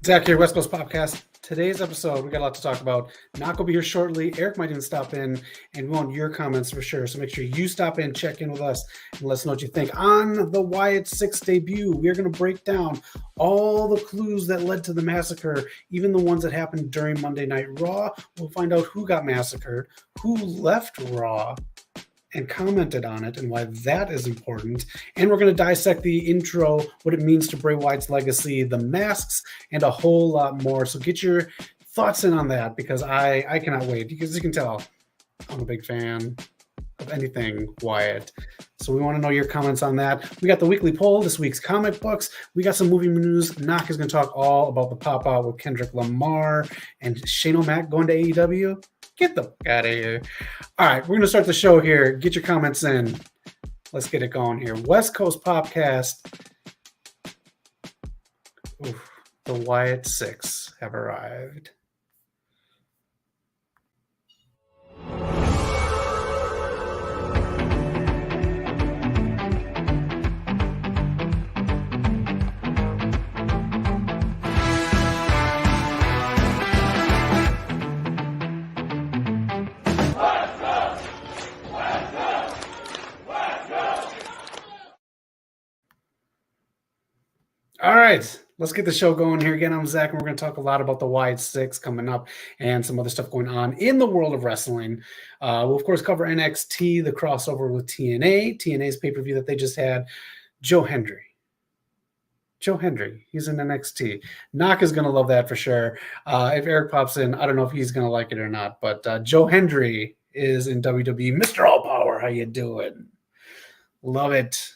Zach here, West Coast POPCast. Today's episode, we got a lot to talk about. Knock will be here shortly. Eric might even stop in, and we want your comments for sure. So make sure you stop in, check in with us, and let us know what you think. On the WYATT 6 debut, we are going to break down all the clues that led to the massacre, even the ones that happened during Monday Night Raw. We'll find out who got massacred, who left Raw, and commented on it and why that is important. And we're going to dissect the intro, what it means to Bray Wyatt's legacy, the masks, and a whole lot more. So get your thoughts in on that, because I cannot wait. Because you can tell, I'm a big fan of anything Wyatt. So we want to know your comments on that. We got the weekly poll, this week's comic books. We got some movie news. Knock is going to talk all about the pop-out with Kendrick Lamar and Shane O'Mac going to AEW. Get the fuck out of here. All right, we're going to start the show here. Get your comments in. Let's get it going here. West Coast POPcast. Oof, the WYATT 6 have arrived. All right, let's get the show going here. Again, I'm Zach, and we're going to talk a lot about the WYATT 6 coming up and some other stuff going on in the world of wrestling. We'll, of course, cover NXT, the crossover with TNA's pay-per-view that they just had. Joe Hendry, he's in NXT. Knock is going to love that for sure. If Eric pops in, I don't know if he's going to like it or not, but Joe Hendry is in WWE. Mr. All Power, how you doing? Love it.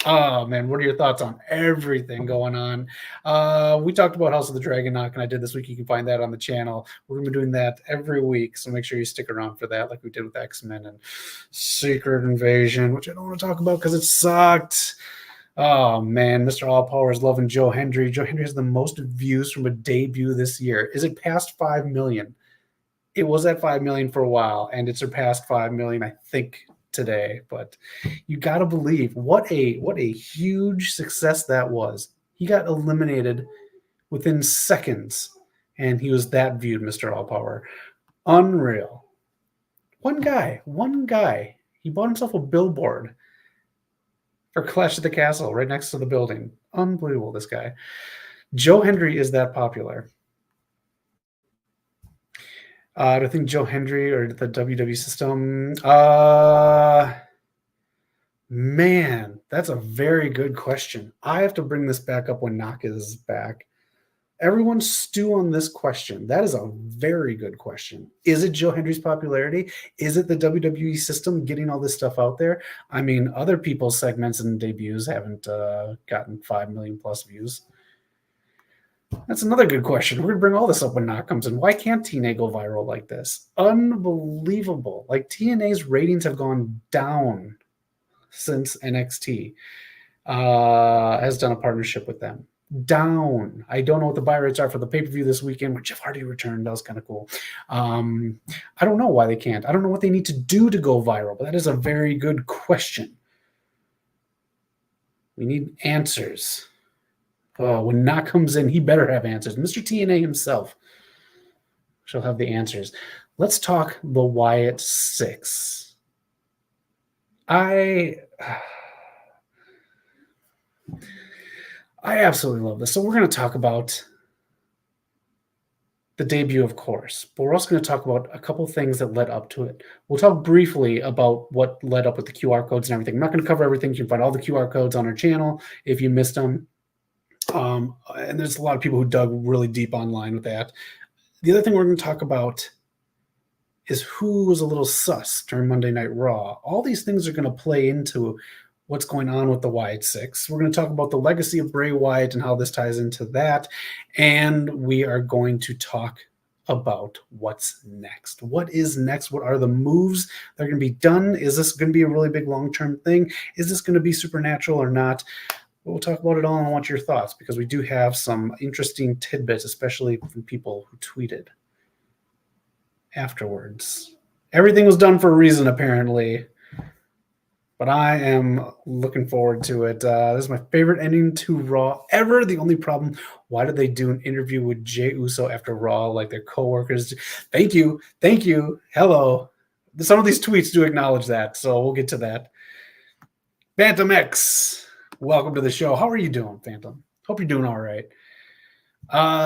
Oh, man, what are your thoughts on everything going on? We talked about House of the Dragon Knock, and I did this week. You can find that on the channel. We're going to be doing that every week, so make sure you stick around for that, like we did with X-Men and Secret Invasion, which I don't want to talk about because it sucked. Oh, man, Mr. All Power is loving Joe Hendry. Joe Hendry has the most views from a debut this year. Is it past 5 million? It was at 5 million for a while, and it surpassed 5 million, I think, today. But you got to believe what a huge success that was. He got eliminated within seconds, and he was that viewed, Mr. All Power. Unreal. One guy, he bought himself a billboard for Clash at the Castle right next to the building. Unbelievable, this guy. Joe Hendry is that popular. Do I think Joe Hendry or the WWE system? Man, that's a very good question. I have to bring this back up when Knock is back. Everyone stew on this question. That is a very good question. Is it Joe Hendry's popularity? Is it the WWE system getting all this stuff out there? I mean, other people's segments and debuts haven't gotten 5 million plus views. That's another good question. We're going to bring all this up when Knock comes in. Why can't TNA go viral like this? Unbelievable. Like, TNA's ratings have gone down since NXT has done a partnership with them. Down. I don't know what the buy rates are for the pay-per-view this weekend, but Jeff Hardy returned. That was kind of cool. I don't know why they can't. I don't know what they need to do to go viral, but that is a very good question. We need answers. Oh, when Knock comes in, he better have answers. Mr. TNA himself shall have the answers. Let's talk the WYATT 6. I absolutely love this. So we're going to talk about the debut, of course, but we're also going to talk about a couple things that led up to it. We'll talk briefly about what led up with the QR codes and everything. I'm not going to cover everything. You can find all the QR codes on our channel if you missed them. And there's a lot of people who dug really deep online with that. The other thing we're going to talk about is who was a little sus during Monday Night Raw. All these things are going to play into what's going on with the WYATT 6. We're going to talk about the legacy of Bray Wyatt and how this ties into that. And we are going to talk about what's next. What is next? What are the moves that are going to be done? Is this going to be a really big long-term thing? Is this going to be supernatural or not? We'll talk about it all, and I want your thoughts, because we do have some interesting tidbits, especially from people who tweeted afterwards. Everything was done for a reason, apparently. But I am looking forward to it. This is my favorite ending to Raw ever. The only problem, why did they do an interview with Jey Uso after Raw, like their coworkers? Thank you. Hello. Some of these tweets do acknowledge that, so we'll get to that. Phantom X, welcome to the show. How are you doing, Phantom? Hope you're doing all right.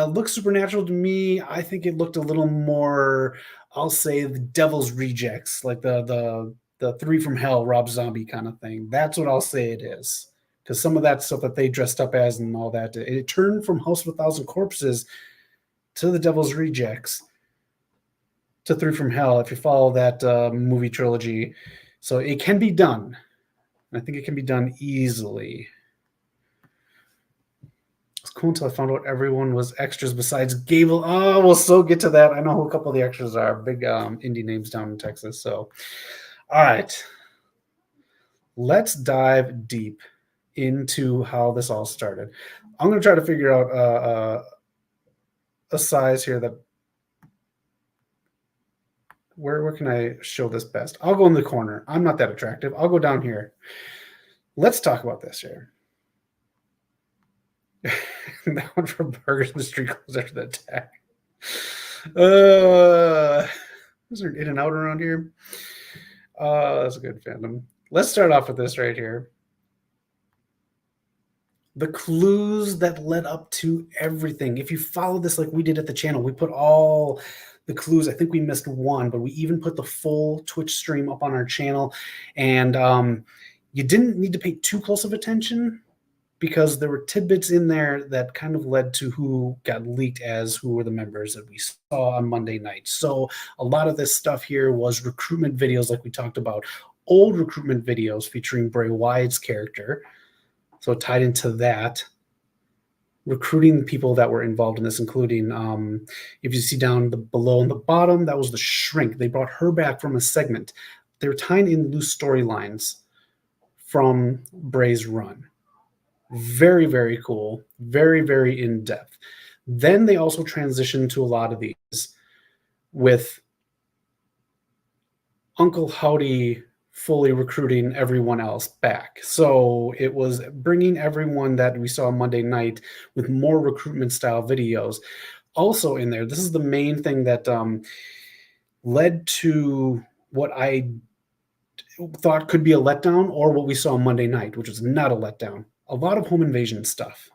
Looks supernatural to me. I think it looked a little more, I'll say, the Devil's Rejects, like the Three from Hell, Rob Zombie kind of thing. That's what I'll say it is. Because some of that stuff that they dressed up as and all that, it turned from House of a Thousand Corpses to the Devil's Rejects to Three from Hell, if you follow that movie trilogy. So it can be done. I think it can be done easily. It's cool until I found out everyone was extras besides Gable. Oh, we'll still get to that. I know who a couple of the extras are. Big indie names down in Texas. So, all right. Let's dive deep into how this all started. I'm going to try to figure out a size here that where can I show this best? I'll go in the corner. I'm not that attractive. I'll go down here. Let's talk about this here. That one from Burgers the Street closed after the attack. Is there an In-N-Out around here? That's a good fandom. Let's start off with this right here. The clues that led up to everything. If you follow this like we did at the channel, we put all the clues. I think we missed one, but we even put the full Twitch stream up on our channel. And you didn't need to pay too close of attention because there were tidbits in there that kind of led to who got leaked as who were the members that we saw on Monday night. So a lot of this stuff here was recruitment videos like we talked about, old recruitment videos featuring Bray Wyatt's character. So tied into that, recruiting people that were involved in this, including, if you see down below on the bottom, that was the Shrink. They brought her back from a segment. They were tying in loose storylines from Bray's run. Very, very cool. Very, very in-depth. Then they also transitioned to a lot of these with Uncle Howdy fully recruiting everyone else back. So it was bringing everyone that we saw Monday night with more recruitment style videos. Also in there, this is the main thing that led to what I thought could be a letdown or what we saw Monday night, which was not a letdown. A lot of home invasion stuff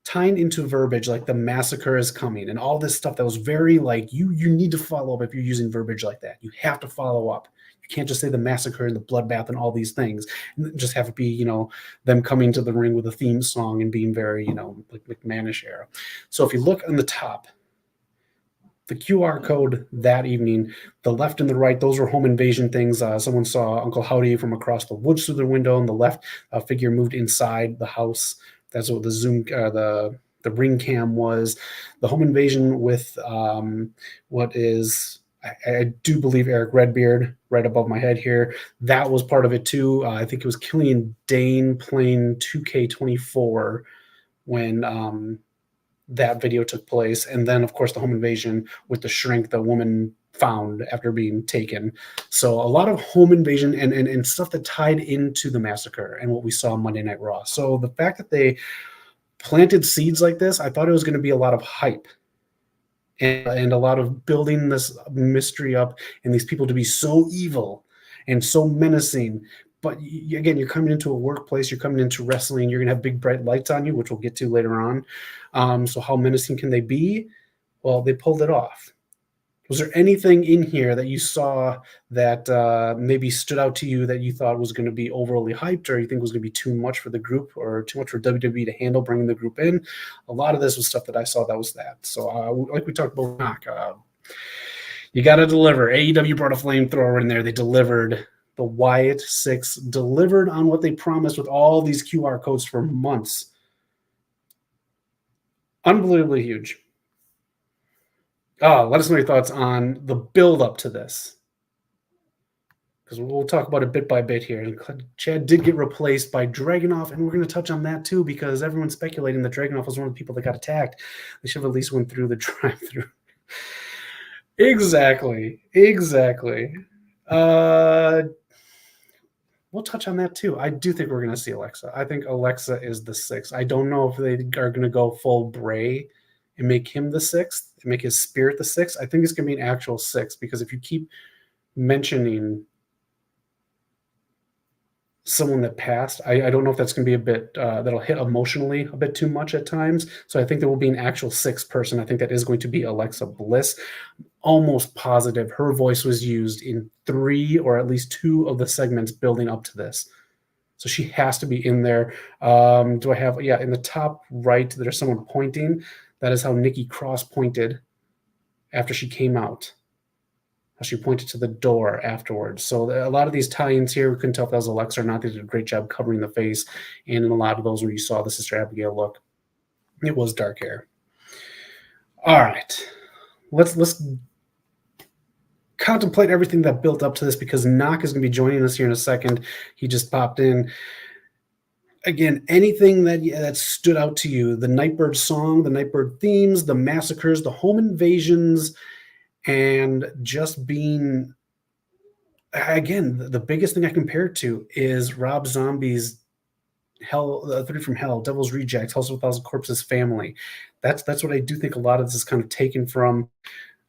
tying into verbiage like the massacre is coming and all this stuff that was very like you need to follow up if you're using verbiage like that. You have to follow up. You can't just say the massacre and the bloodbath and all these things and just have it be, them coming to the ring with a theme song and being very, like McMahonish era. So if you look on the top, the QR code that evening, the left and the right, those were home invasion things. Someone saw Uncle Howdy from across the woods through the window, and the left figure moved inside the house. That's what the zoom, the ring cam was. The home invasion with what is, I do believe, Eric Redbeard right above my head here. That was part of it too. I think it was Killian Dane playing 2K24 when that video took place. And then, of course, the home invasion with the Shrink the woman found after being taken. So a lot of home invasion and stuff that tied into the massacre and what we saw on Monday Night Raw. So the fact that they planted seeds like this, I thought it was going to be a lot of hype and a lot of building this mystery up and these people to be so evil and so menacing. But again, you're coming into a workplace, you're coming into wrestling, you're going to have big bright lights on you, which we'll get to later on. So how menacing can they be? Well, they pulled it off. Was there anything in here that you saw that maybe stood out to you that you thought was going to be overly hyped or you think was going to be too much for the group or too much for WWE to handle bringing the group in? A lot of this was stuff that I saw that was that. So like we talked about, you got to deliver. AEW brought a flamethrower in there. They delivered. The WYATT 6 delivered on what they promised with all these QR codes for months. Unbelievably huge. Let us know your thoughts on the build up to this. Because we'll talk about it bit by bit here. Chad did get replaced by Dragunov, and we're going to touch on that too because everyone's speculating that Dragunov was one of the people that got attacked. They should have at least went through the drive-thru. Exactly. we'll touch on that too. I do think we're going to see Alexa. I think Alexa is the 6th. I don't know if they are going to go full Bray and make him the 6th, and make his spirit the 6th. I think it's going to be an actual 6th, because if you keep mentioning someone that passed, I don't know if that's going to be a bit that'll hit emotionally a bit too much at times. So I think there will be an actual 6th person. I think that is going to be Alexa Bliss. Almost positive her voice was used in 3 or at least 2 of the segments building up to this. So she has to be in there. Do I have, in the top right, there's someone pointing. That is how Nikki Cross pointed after she came out. How she pointed to the door afterwards. So a lot of these tie-ins here, we couldn't tell if that was Alexa or not. They did a great job covering the face. And in a lot of those where you saw the Sister Abigail look, it was dark hair. All right. Let's contemplate everything that built up to this, because Knock is going to be joining us here in a second. He just popped in. Again, anything that stood out to you, the Nightbird song, the Nightbird themes, the massacres, the home invasions, and just being, again, the biggest thing I compare it to is Rob Zombie's Hell, 3 from Hell, Devil's Rejects, House of 1,000 Corpses, Family. That's what I do think a lot of this is kind of taken from,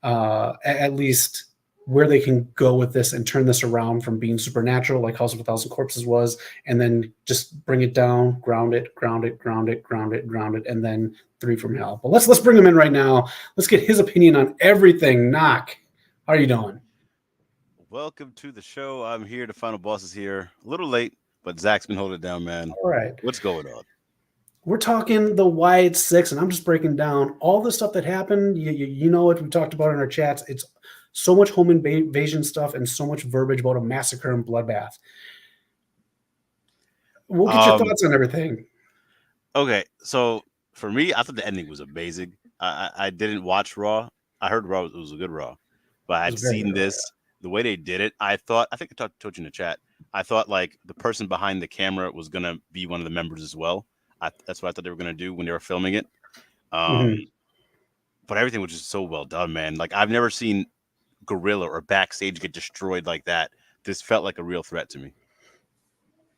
at least where they can go with this and turn this around from being supernatural like House of 1,000 Corpses was, and then just bring it down, ground it, and then 3 from Hell. But let's bring him in right now. Let's get his opinion on everything. Knock, how are you doing? Welcome to the show. I'm here. The final boss is here. A little late, but Zach's been holding it down, man. All right. What's going on? We're talking the WYATT 6, and I'm just breaking down all the stuff that happened. You know what we talked about in our chats. It's so much home invasion stuff and so much verbiage about a massacre and bloodbath. We'll get your thoughts on everything. Okay, so for me, I thought the ending was amazing. I didn't watch Raw. I heard Raw was a good Raw, but I had seen this. The way they did it, I think I told you in the chat. I thought like the person behind the camera was gonna be one of the members as well. That's what I thought they were gonna do when they were filming it. But everything was just so well done, man. Like I've never seen Gorilla or backstage get destroyed like that. This felt like a real threat to me.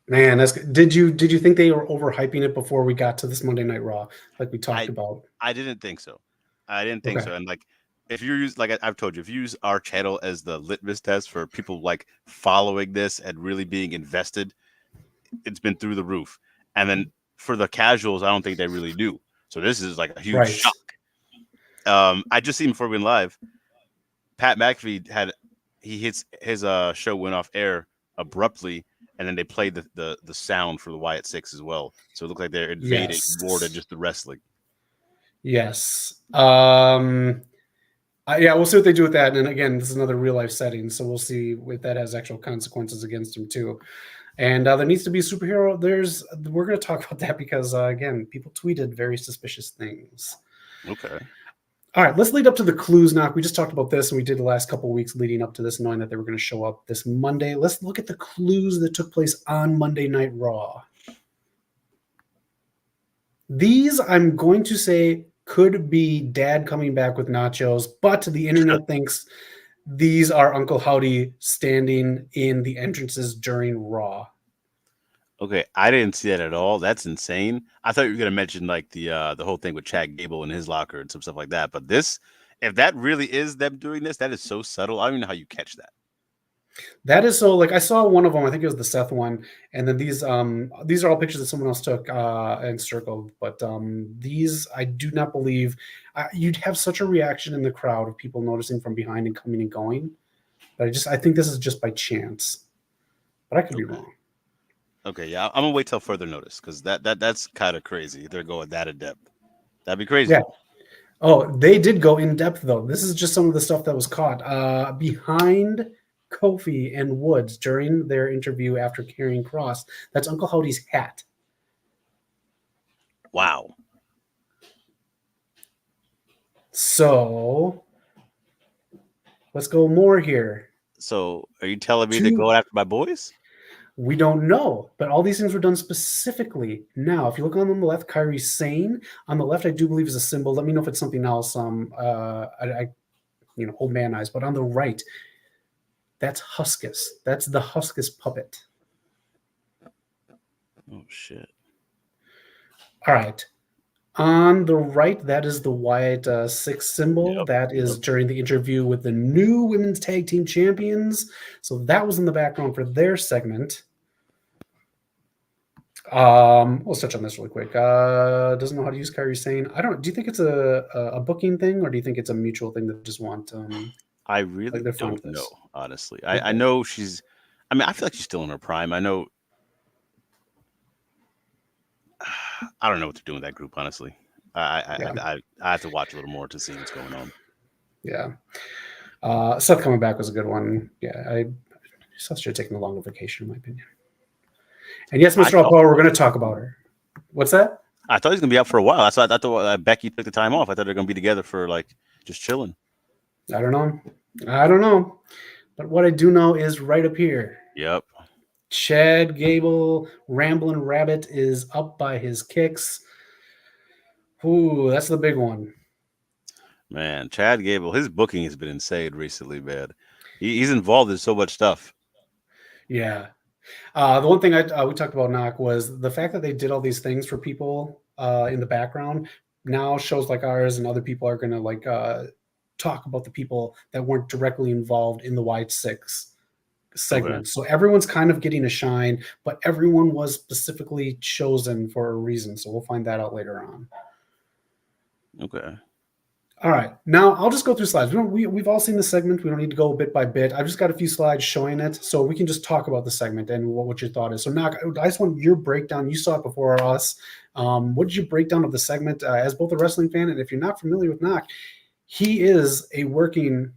Man, that's good. Did you think they were overhyping it before we got to this Monday Night Raw, like we talked about? I didn't think so. And like, if you use, like I've told you, if you use our channel as the litmus test for people like following this and really being invested, it's been through the roof. And then for the casuals, I don't think they really do. So this is like a huge shock. I just seen before we went live, Pat McAfee his show went off air abruptly, and then they played the sound for the WYATT 6 as well. So it looked like they're invading more than just the wrestling. Yes. We'll see what they do with that. And again, this is another real life setting, so we'll see if that has actual consequences against him too. And there needs to be a superhero. We're going to talk about that because again, people tweeted very suspicious things. Okay. All right, let's lead up to the clues, Knock. We just talked about this, and we did the last couple of weeks leading up to this, knowing that they were going to show up this Monday. Let's look at the clues that took place on Monday Night Raw. These, I'm going to say, could be Dad coming back with nachos, but the internet thinks these are Uncle Howdy standing in the entrances during Raw. Okay, I didn't see that at all. That's insane. I thought you were going to mention like the whole thing with Chad Gable in his locker and some stuff like that. But this, if that really is them doing this, that is so subtle. I don't even know how you catch that. That is so, like, I saw one of them, I think it was the Seth one, and then these are all pictures that someone else took and circled, but these, I do not believe, you'd have such a reaction in the crowd of people noticing from behind and coming and going, but I think this is just by chance, but I could be wrong. Okay, yeah, I'm gonna wait till further notice, because that's kind of crazy. They're going that in depth. That'd be crazy. Yeah. Oh, they did go in depth, though. This is just some of the stuff that was caught behind Kofi and Woods during their interview after carrying Cross. That's Uncle Howdy's hat. Wow. So let's go more here. So are you telling me they're going after my boys? We don't know, but all these things were done specifically. Now, if you look on the left, Kairi Sane. On the left, I do believe is a symbol. Let me know if it's something else. I old man eyes. But on the right, that's Huskus. That's the Huskus puppet. Oh shit! All right. On the right, that is the WYATT 6 symbol. Yep. That is during the interview with the new women's tag team champions. So that was in the background for their segment. We'll touch on this really quick. Doesn't know how to use Kyrie Sane. I don't. Do you think it's a booking thing, or do you think it's a mutual thing that just want? I really they're fine don't with this? know, honestly. Okay. I know she's. I mean, I feel like she's still in her prime. I know. I don't know what they're doing with that group, honestly. I have to watch a little more to see what's going on. Yeah. Seth coming back was a good one. Yeah, Seth should have taken a longer vacation, in my opinion. And yes, Mr. All Power, we're going to talk about her. What's that? I thought he was going to be out for a while. I thought Becky took the time off. I thought they were going to be together for like just chilling. I don't know. But what I do know is right up here. Yep. Chad Gable, Ramblin' Rabbit, is up by his kicks. Ooh, that's the big one. Man, Chad Gable, his booking has been insane recently, man. He's involved in so much stuff. Yeah. The one thing we talked about, Knock, was the fact that they did all these things for people in the background. Now shows like ours and other people are going to talk about the people that weren't directly involved in the WYATT 6 segment. Okay. So everyone's kind of getting a shine, but everyone was specifically chosen for a reason. So we'll find that out later on. Okay. All right. Now I'll just go through slides. We've all seen the segment. We don't need to go bit by bit. I've just got a few slides showing it, so we can just talk about the segment and what your thought is. So, Knock, I just want your breakdown. You saw it before us. What did your breakdown of the segment as both a wrestling fan, and if you're not familiar with Knock, he is a working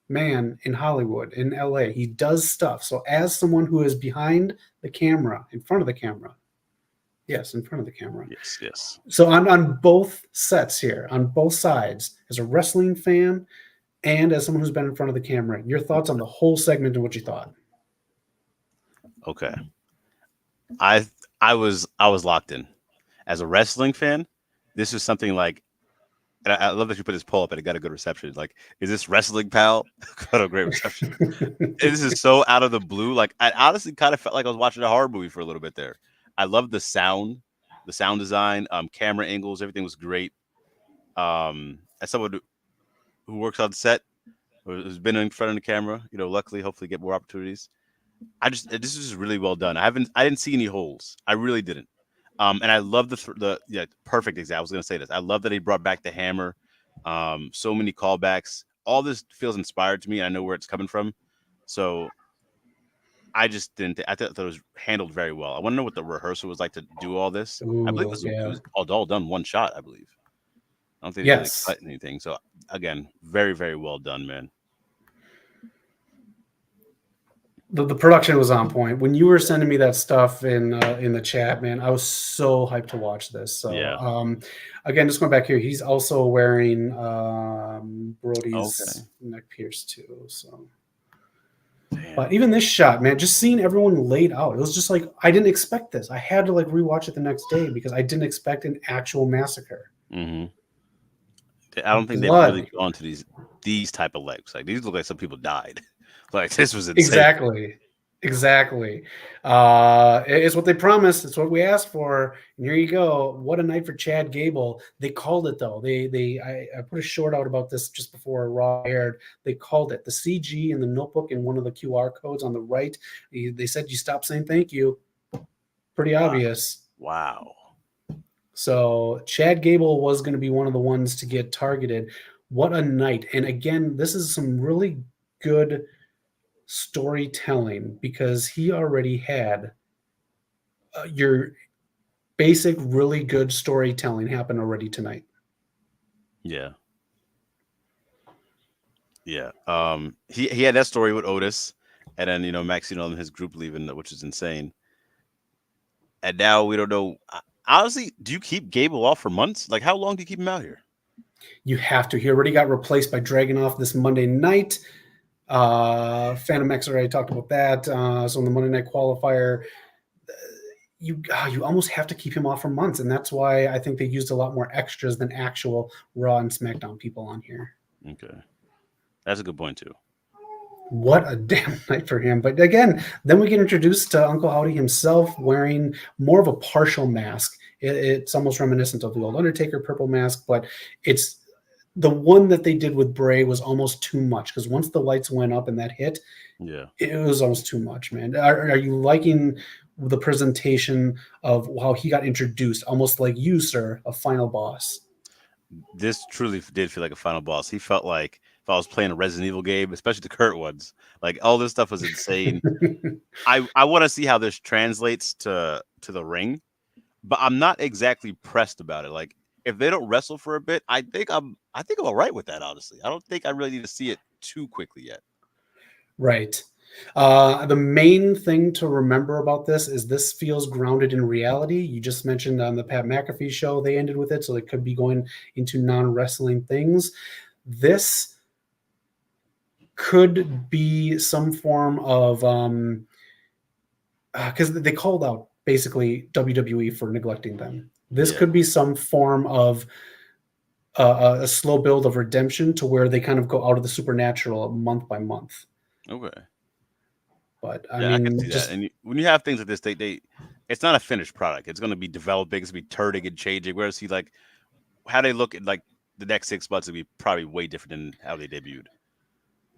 man in Hollywood, in LA. He does stuff. So as someone who is behind the camera, in front of the camera, yes, in front of the camera. Yes. So on both sets here, on both sides, as a wrestling fan and as someone who's been in front of the camera, your thoughts on the whole segment and what you thought. Okay. I was locked in. As a wrestling fan, this is something like, and I love that you put this poll up and it got a good reception. Like, is this Wrestling Pal? Got a great reception. This is so out of the blue. Like, I honestly kind of felt like I was watching a horror movie for a little bit there. I love the sound design, camera angles, everything was great. As someone who works on set, who's been in front of the camera, luckily, hopefully get more opportunities. This is just really well done. I didn't see any holes. I really didn't. And I love the perfect example. I was going to say this. I love that he brought back the hammer. So many callbacks. All this feels inspired to me. I know where it's coming from. So I just didn't. I thought it was handled very well. I want to know what the rehearsal was like to do all this. Ooh, I believe it was all done one shot. I believe. I don't think they really cut anything. So again, very, very well done, man. The production was on point. When you were sending me that stuff in the chat, man, I was so hyped to watch this. So, again, just going back here, he's also wearing Brody's neck pierce too. So, but even this shot, man, just seeing everyone laid out, it was just like I didn't expect this. I had to rewatch it the next day because I didn't expect an actual massacre. Mm-hmm. I don't think they've really gone to these type of legs. Like these look like some people died. Like this was insane. Exactly. It's what they promised. It's what we asked for. And here you go. What a night for Chad Gable. They called it though. I put a short out about this just before Raw aired. They called it the CG in the notebook and one of the QR codes on the right. They said you stop saying thank you. Pretty obvious. Wow. So Chad Gable was going to be one of the ones to get targeted. What a night. And again, this is some really good storytelling because he already had your basic really good storytelling happen already tonight. Yeah. He had that story with Otis and then Maxine and his group leaving, which is insane. And now we don't know. Honestly, do you keep Gable off for months? Like how long do you keep him out here? You have to. He already got replaced by Dragunov this Monday night. Phantom X already talked about that. So in the Monday Night Qualifier, you almost have to keep him off for months, and that's why I think they used a lot more extras than actual Raw and SmackDown people on here. Okay, that's a good point too. What a damn night for him. But again, then we get introduced to Uncle Howdy himself wearing more of a partial mask. It's almost reminiscent of the old Undertaker purple mask, but it's the one that they did with Bray was almost too much because once the lights went up and that hit, Yeah. it was almost too much, man. Are you liking the presentation of how he got introduced, almost like you, sir, a final boss? This truly did feel like a final boss. He felt like if I was playing a Resident Evil game, especially the Kurt ones, like all this stuff was insane. I want to see how this translates to the ring, but I'm not exactly pressed about it. Like if they don't wrestle for a bit, I think I'm all right with that. Honestly, I don't think I really need to see it too quickly yet. Right. The main thing to remember about this feels grounded in reality. You just mentioned on the Pat McAfee show, they ended with it, so they could be going into non-wrestling things. This could be some form of because they called out basically WWE for neglecting them. This could be some form of a slow build of redemption to where they kind of go out of the supernatural month by month. Okay. But I can see that. And when you have things like this, it's not a finished product. It's going to be developing. It's going to be turning and changing. Whereas how they look at like the next 6 months will be probably way different than how they debuted.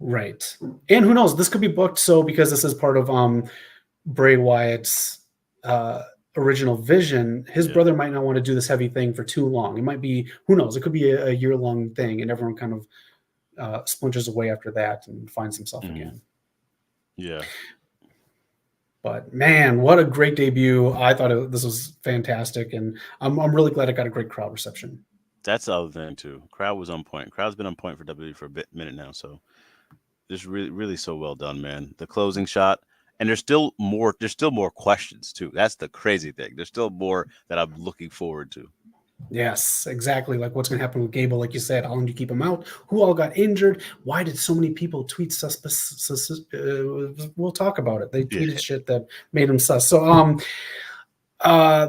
Right. And who knows? This could be booked so because this is part of Bray Wyatt's original vision. His brother might not want to do this heavy thing for too long. It might be, who knows? It could be a year-long thing, and everyone kind of splinters away after that and finds himself again. Yeah. But man, what a great debut. I thought this was fantastic, and I'm really glad it got a great crowd reception. That's the other thing too. Crowd was on point. Crowd's been on point for WWE for a minute now, so just really, really so well done, man. The closing shot, and there's still more. There's still more questions too. That's the crazy thing. There's still more that I'm looking forward to. Yes, exactly. Like what's going to happen with Gable, like you said. How long do you keep him out? Who all got injured? Why did so many people tweet we'll talk about it. They tweeted shit that made him sus. So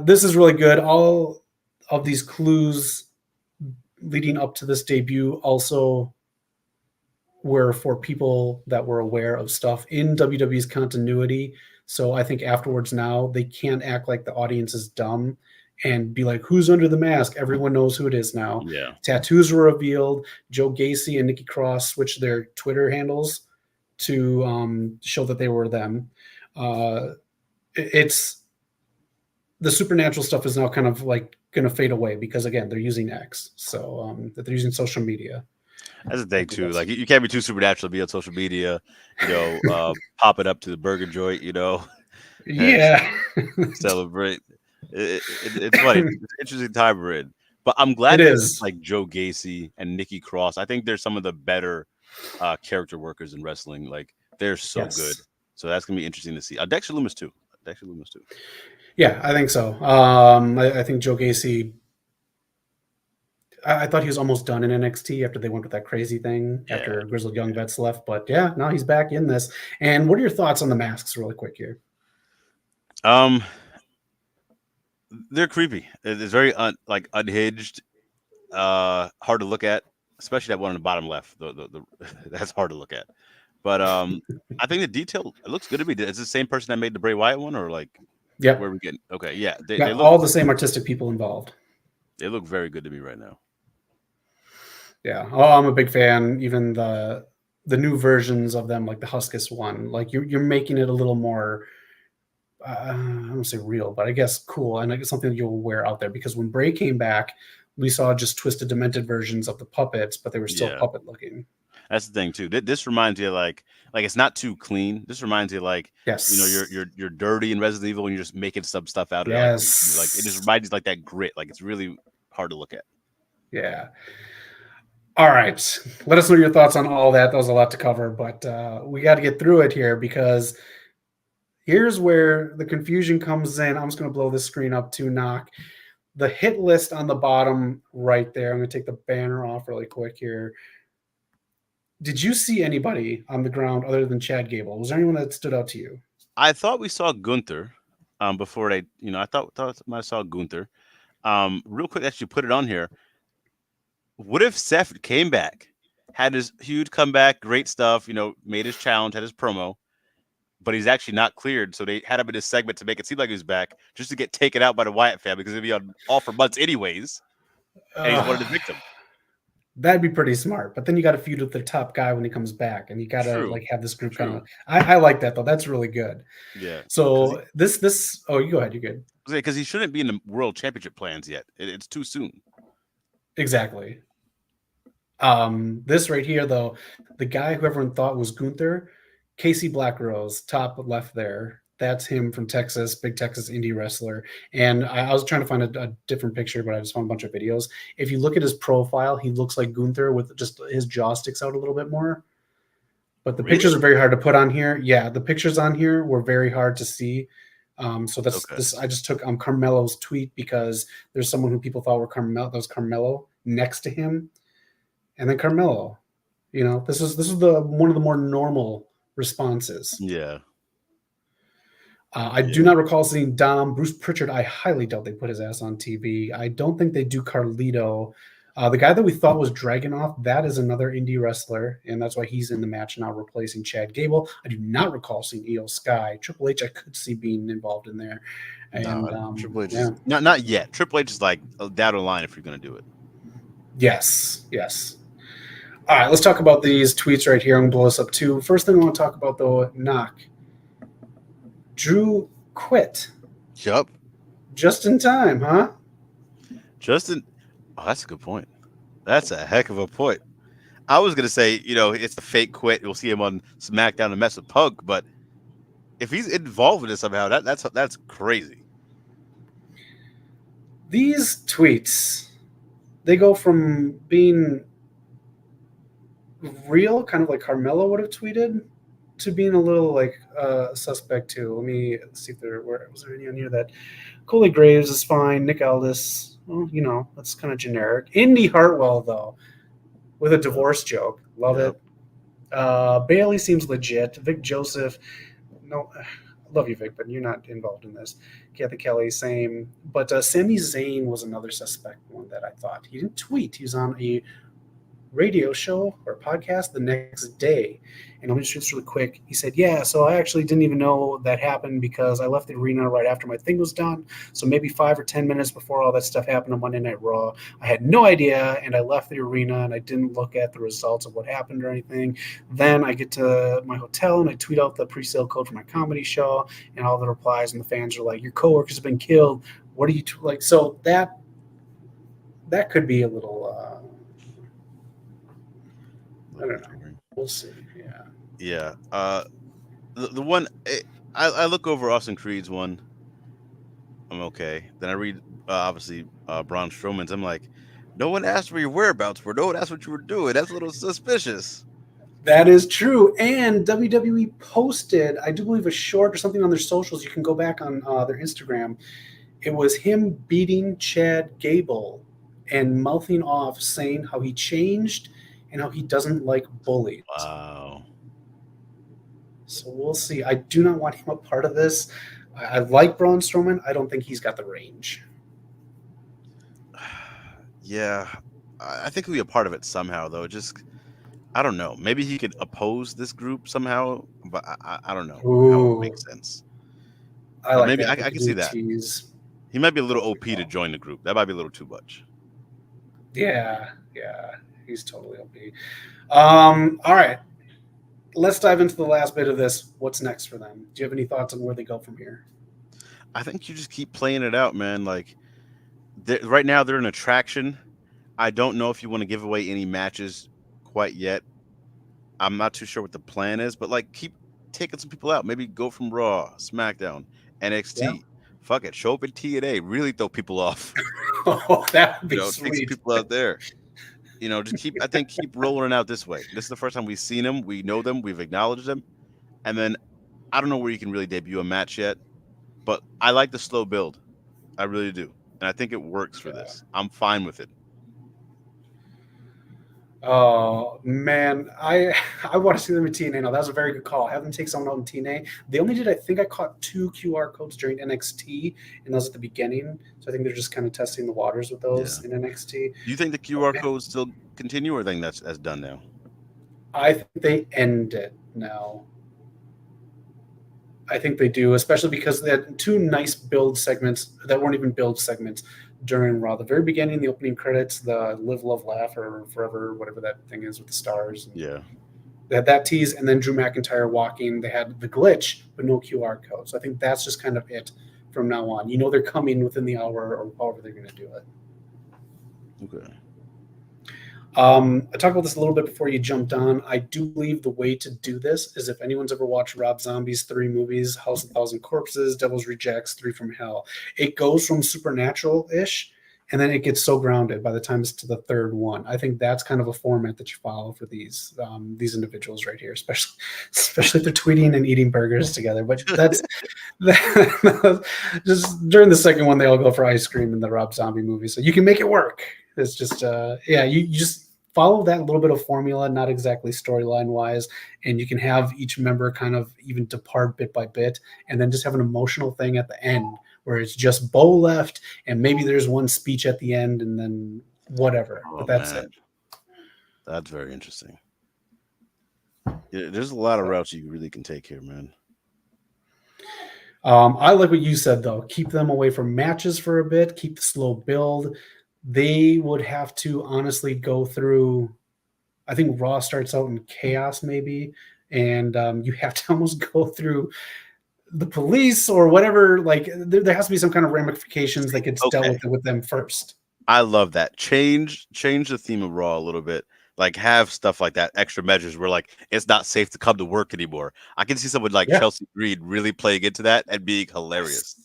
this is really good. All of these clues leading up to this debut also were for people that were aware of stuff in WWE's continuity. So I think afterwards now they can't act like the audience is dumb and be like, who's under the mask? Everyone knows who it is now. Yeah. Tattoos were revealed. Joe Gacy and Nikki Cross switched their Twitter handles to show that they were them. It's the supernatural stuff is now kind of like going to fade away because again, they're using X. So that they're using social media. That's the thing too. Like you can't be too supernatural to be on social media, pop it up to the burger joint, Yeah. Celebrate. It's funny. It's an interesting time we're in. But I'm glad it it's is like Joe Gacy and Nikki Cross. I think they're some of the better character workers in wrestling. Like they're so good. So that's gonna be interesting to see. Dexter Lumis too. Yeah, I think so. I think Joe Gacy. I thought he was almost done in NXT after they went with that crazy thing after Grizzled Young Vets left. But yeah, now he's back in this. And what are your thoughts on the masks, really quick here? They're creepy. It's very unhinged, hard to look at, especially that one on the bottom left. That's hard to look at. But I think the detail it looks good to me. Is it the same person that made the Bray Wyatt one, or like? Yeah. Where we getting? Okay, yeah. They look all the same artistic people involved. They look very good to me right now. Yeah. Oh, I'm a big fan. Even the new versions of them, like the Huskus one, like you're making it a little more. I don't want to say real, but I guess cool, and it's something that you'll wear out there because when Bray came back, we saw just twisted, demented versions of the puppets, but they were still puppet looking. That's the thing too. This reminds you of like it's not too clean. This reminds you of like you're dirty in Resident Evil and you're just making some stuff out of it. Like it just reminds you like that grit. Like it's really hard to look at. Yeah. All right. Let us know your thoughts on all that. That was a lot to cover, but we got to get through it here because here's where the confusion comes in. I'm just going to blow this screen up to knock the hit list on the bottom right there. I'm going to take the banner off really quick here. Did you see anybody on the ground other than Chad Gable? Was there anyone that stood out to you? I thought we saw Gunther before they, I thought I saw Gunther. Real quick, actually put it on here. What if Seth came back had his huge comeback, great stuff. Made his challenge, had his promo, but he's actually not cleared. So they had him in this segment to make it seem like he was back, just to get taken out by the Wyatt family because he'd be on all for months anyways, and he's one of the victims. That'd be pretty smart. But then you got to feud with the top guy when he comes back, and you got to like have this group kind of. I like that though. That's really good. Yeah. So this. Oh, you go ahead. You're good. Because he shouldn't be in the World Championship plans yet. It's too soon. Exactly. This right here though, the guy who everyone thought was Gunther, Casey Black Rose, top left there. That's him from Texas, big Texas indie wrestler. And I was trying to find a different picture, but I just found a bunch of videos. If you look at his profile, he looks like Gunther with just his jaw sticks out a little bit more. But the pictures are very hard to put on here. Yeah, the pictures on here were very hard to see. So that's this. I just took Carmelo's tweet because there's someone who people thought were Carmelo. That was Carmelo next to him, and then Carmelo. This is the one of the more normal responses. Yeah. I do not recall seeing Dom. Bruce Pritchard, I highly doubt they put his ass on TV. I don't think they do Carlito. The guy that we thought was Dragunov, that is another indie wrestler, and that's why he's in the match now, replacing Chad Gable. I do not recall seeing Io Sky. Triple H, I could see being involved in there. And Triple H, not yet. Triple H is like down the line if you're going to do it. Yes. All right, let's talk about these tweets right here. I'm going to blow this up too. First thing I want to talk about, though, Knock. Drew quit. Yup. Just in time, huh? Oh, that's a good point. That's a heck of a point. I was going to say, it's a fake quit. We'll see him on SmackDown and mess with Punk, but if he's involved in it somehow, that's crazy. These tweets, they go from being real, kind of like Carmelo would have tweeted, to being a little like suspect too. Let me see if was there any on here that Coley Graves is fine. Nick Aldis, well, that's kind of generic. Indy Hartwell though, with a divorce joke, love it. Bailey seems legit. Vic Joseph, no, I love you, Vic, but you're not involved in this. Kathy Kelly, same. But Sami Zayn was another suspect one that I thought. He didn't tweet. He was on a radio show or podcast the next day. And let me just read this really quick. He said, yeah, so I actually didn't even know that happened because I left the arena right after my thing was done. So maybe 5 or 10 minutes before all that stuff happened on Monday Night Raw. I had no idea, and I left the arena, and I didn't look at the results of what happened or anything. Then I get to my hotel, and I tweet out the pre-sale code for my comedy show, and all the replies and the fans are like, your coworker's been killed. What are you like? So that could be a little I don't know. We'll see. Yeah. The one I look over Austin Creed's one. I'm okay. Then I read obviously Braun Strowman's. I'm like, no one asked where your whereabouts were. No one asked what you were doing. That's a little suspicious. That is true. And WWE posted, I do believe, a short or something on their socials. You can go back on their Instagram. It was him beating Chad Gable and mouthing off, saying how he changed and how he doesn't like bullies. Wow. So we'll see. I do not want him a part of this. I like Braun Strowman. I don't think he's got the range. Yeah. I think he'll be a part of it somehow, though. Just, I don't know. Maybe he could oppose this group somehow, but I don't know how it makes sense. Maybe I can see that. He might be a little OP to join the group. That might be a little too much. Yeah. He's totally OP. All right. Let's dive into the last bit of this. What's next for them? Do you have any thoughts on where they go from here? I think you just keep playing it out, man. Like, right now they're an attraction. I don't know if you want to give away any matches quite yet. I'm not too sure what the plan is, but like, keep taking some people out. Maybe go from Raw, SmackDown, NXT. Yeah. Fuck it, show up in TNA. Really throw people off. Oh, that would be sweet. Take some people out there. Just keep rolling it out this way. This is the first time we've seen them. We know them. We've acknowledged them. And then I don't know where you can really debut a match yet, but I like the slow build. I really do. And I think it works for this. I'm fine with it. Oh, man. I want to see them in TNA now. That was a very good call. Have them take someone out in TNA. They only did, I think I caught 2 QR codes during NXT, and those at the beginning. So I think they're just kind of testing the waters with those in NXT. Do you think the QR codes still continue, or think that's done now? I think they end it now. I think they do, especially because they had two nice build segments that weren't even build segments during Raw. The very beginning, the opening credits, the Live, Love, Laugh, or Forever, whatever that thing is with the stars. Yeah. They had that tease, and then Drew McIntyre walking. They had the glitch, but no QR code. So I think that's just kind of it from now on. You know they're coming within the hour or however they're going to do it. Okay. I talked about this a little bit before you jumped on. I do believe the way to do this is if anyone's ever watched Rob Zombie's 3 movies, House of 1,000 Corpses, Devil's Rejects, 3 from Hell, it goes from supernatural-ish, and then it gets so grounded by the time it's to the third one. I think that's kind of a format that you follow for these individuals right here, especially if they're tweeting and eating burgers together. But that's just during the second one, they all go for ice cream in the Rob Zombie movie, so you can make it work. It's just you just follow that little bit of formula, not exactly storyline wise, and you can have each member kind of even depart bit by bit, and then just have an emotional thing at the end where it's just Bo left, and maybe there's one speech at the end, and then whatever. But that's it. That's very interesting. Yeah, there's a lot of routes you really can take here, man. I like what you said though. Keep them away from matches for a bit. Keep the slow build. They would have to honestly go through. I think Raw starts out in chaos maybe, and you have to almost go through the police or whatever. Like there has to be some kind of ramifications that gets dealt with them first. I love that. Change the theme of Raw a little bit. Like have stuff like that, extra measures where like it's not safe to come to work anymore. I can see someone like Chelsea Green really playing into that and being hilarious.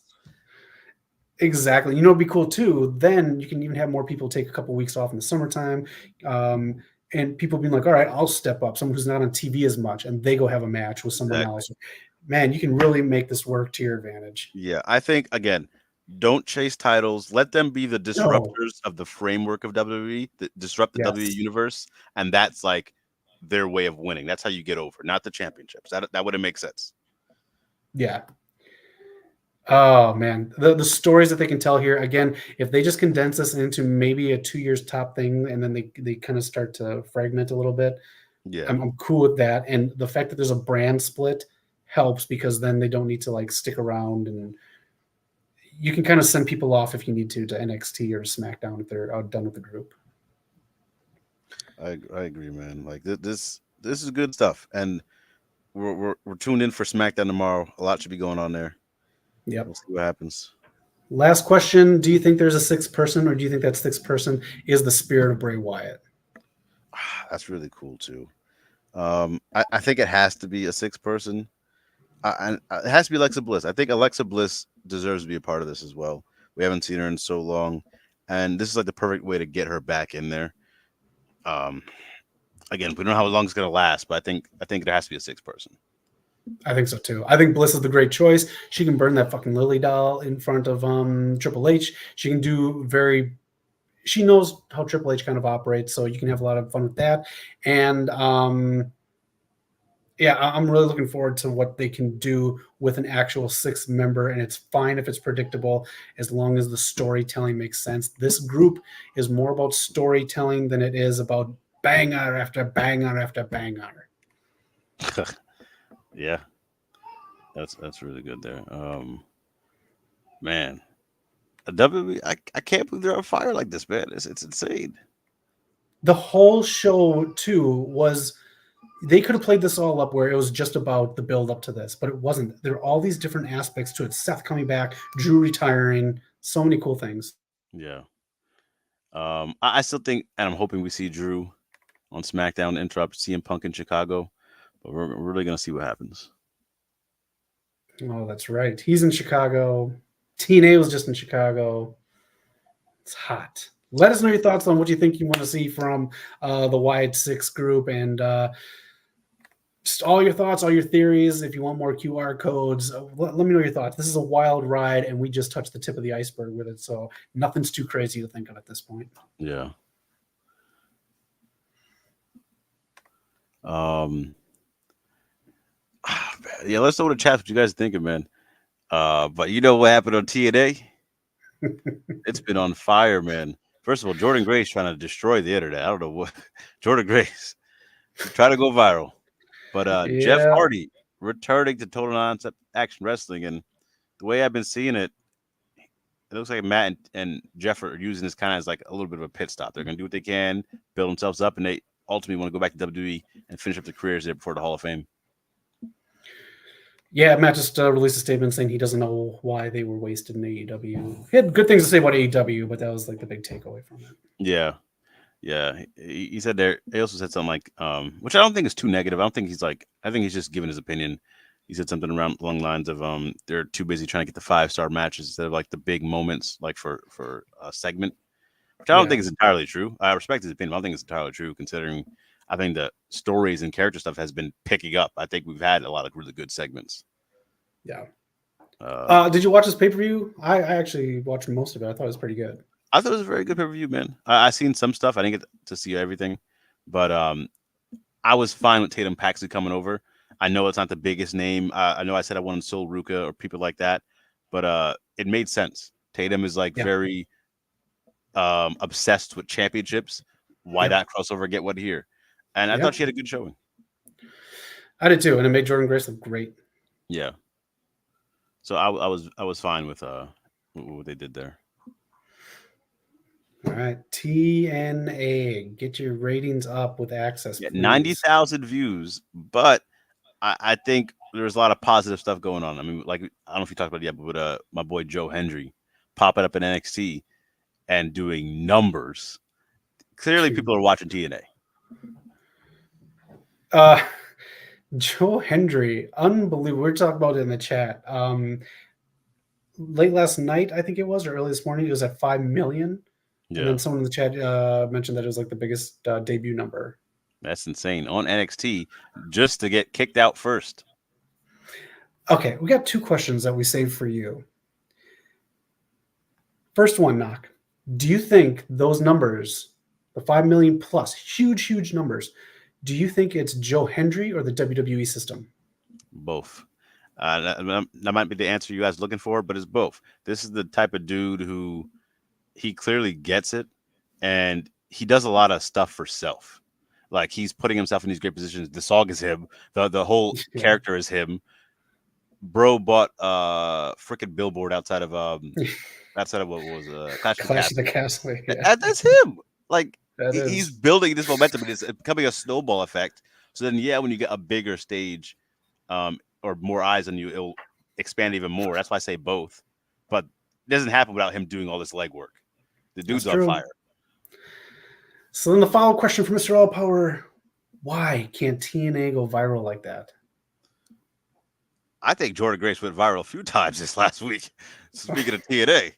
Exactly. You know, it'd be cool too. Then you can even have more people take a couple weeks off in the summertime. And people being like, all right, I'll step up. Someone who's not on TV as much, and they go have a match with someone else. Man, you can really make this work to your advantage. Yeah, I think, again, don't chase titles. Let them be the disruptors of the framework of WWE, that disrupt the WWE universe. And that's like their way of winning. That's how you get over, not the championships. That wouldn't make sense. Yeah. Oh man, the stories that they can tell here. Again, if they just condense this into maybe a 2 years top thing, and then they kind of start to fragment a little bit. Yeah, I'm cool with that. And the fact that there's a brand split helps because then they don't need to like stick around, and you can kind of send people off if you need to NXT or SmackDown if they're done with the group. I agree, man. Like this is good stuff, and we're tuned in for SmackDown tomorrow. A lot should be going on there. Yep. We'll see what happens. Last question. Do you think there's a 6th person, or do you think that 6th person is the spirit of Bray Wyatt? That's really cool too. I think it has to be a 6th person. It has to be Alexa Bliss. I think Alexa Bliss deserves to be a part of this as well. We haven't seen her in so long, and this is like the perfect way to get her back in there. Again, we don't know how long it's going to last, but I think it has to be a 6th person. I think so too. I think Bliss is the great choice. She can burn that fucking Lily doll in front of Triple H. She can do she knows how Triple H kind of operates, so you can have a lot of fun with that. And I'm really looking forward to what they can do with an actual 6th member. And it's fine if it's predictable as long as the storytelling makes sense. This group is more about storytelling than it is about banger after banger after banger. Yeah, that's really good there. Man, a WWE, I can't believe they're on fire like this, man. It's insane. The whole show too was, they could have played this all up where it was just about the build up to this, but it wasn't. There are all these different aspects to it. Seth coming back, Drew retiring, so many cool things. Yeah. I still think, and I'm hoping we see Drew on SmackDown interrupt CM Punk in Chicago. But we're really going to see what happens. Oh, that's right. He's in Chicago. TNA was just in Chicago. It's hot. Let us know your thoughts on what you think you want to see from the WYATT 6 group, and just all your thoughts, all your theories. If you want more QR codes, let me know your thoughts. This is a wild ride, and we just touched the tip of the iceberg with it, so nothing's too crazy to think of at this point. Yeah. Yeah, let's know what the chat what you guys are thinking, man. But you know what happened on TNA? It's been on fire, man. First of all, Jordan Grace trying to destroy the internet. I don't know what Jordan Grace. Try to go viral. But Jeff Yeah. Hardy returning to Total Nonstop Action Wrestling, and the way I've been seeing it, it looks like Matt and Jeff are using this kind of as like a little bit of a pit stop. They're going to do what they can, build themselves up, and they ultimately want to go back to WWE and finish up their careers there before the Hall of Fame. Yeah, Matt just released a statement saying he doesn't know why they were wasted in AEW. He had good things to say about AEW, but that was like the big takeaway from it. Yeah. Yeah. He said there, he also said something like, which I don't think is too negative. I don't think he's like, I think he's just giving his opinion. He said something around along the lines of, they're too busy trying to get the 5-star matches instead of like the big moments, like for a segment, which I don't think is entirely true. I respect his opinion. I don't think it's entirely true considering I think the stories and character stuff has been picking up. I think we've had a lot of really good segments. Yeah. Did you watch this pay-per-view? I actually watched most of it. I thought it was pretty good. I thought it was a very good pay-per-view, man. I seen some stuff. I didn't get to see everything, but I was fine with Tatum Paxley coming over. I know it's not the biggest name. I know I said I wanted Sol Ruka or people like that, but it made sense. Tatum is like very obsessed with championships. Why not crossover get one here? And I thought she had a good showing. I did too, and it made Jordan Grace look great. Yeah. So I was fine with what they did there. All right, TNA, get your ratings up with access. 90,000 views, but I think there's a lot of positive stuff going on. I mean, like I don't know if you talked about it yet, but my boy Joe Hendry popping up in NXT and doing numbers. Clearly, people are watching TNA. Joe Hendry, unbelievable. We're talking about it in the chat. Late last night, I think it was, or early this morning, it was at 5 million. Yeah. And then someone in the chat mentioned that it was like the biggest debut number. That's insane on NXT just to get kicked out first. Okay, we got 2 questions that we saved for you. First one, Knock. Do you think those numbers, the 5 million plus, huge numbers, do you think it's Joe Hendry or the WWE system? Both. That might be the answer you guys are looking for, but it's both. This is the type of dude who he clearly gets it, and he does a lot of stuff for self. Like he's putting himself in these great positions. The song is him. The whole character is him. Bro bought a freaking billboard outside of what was Clash of the Castle. Yeah. That's him. Like he's building this momentum, and it's becoming a snowball effect. So then, when you get a bigger stage, or more eyes on you, it'll expand even more. That's why I say both. But it doesn't happen without him doing all this legwork. The dude's on fire. So then the follow-up question for Mr. All Power: why can't TNA go viral like that? I think Jordan Grace went viral a few times this last week. Speaking of TNA,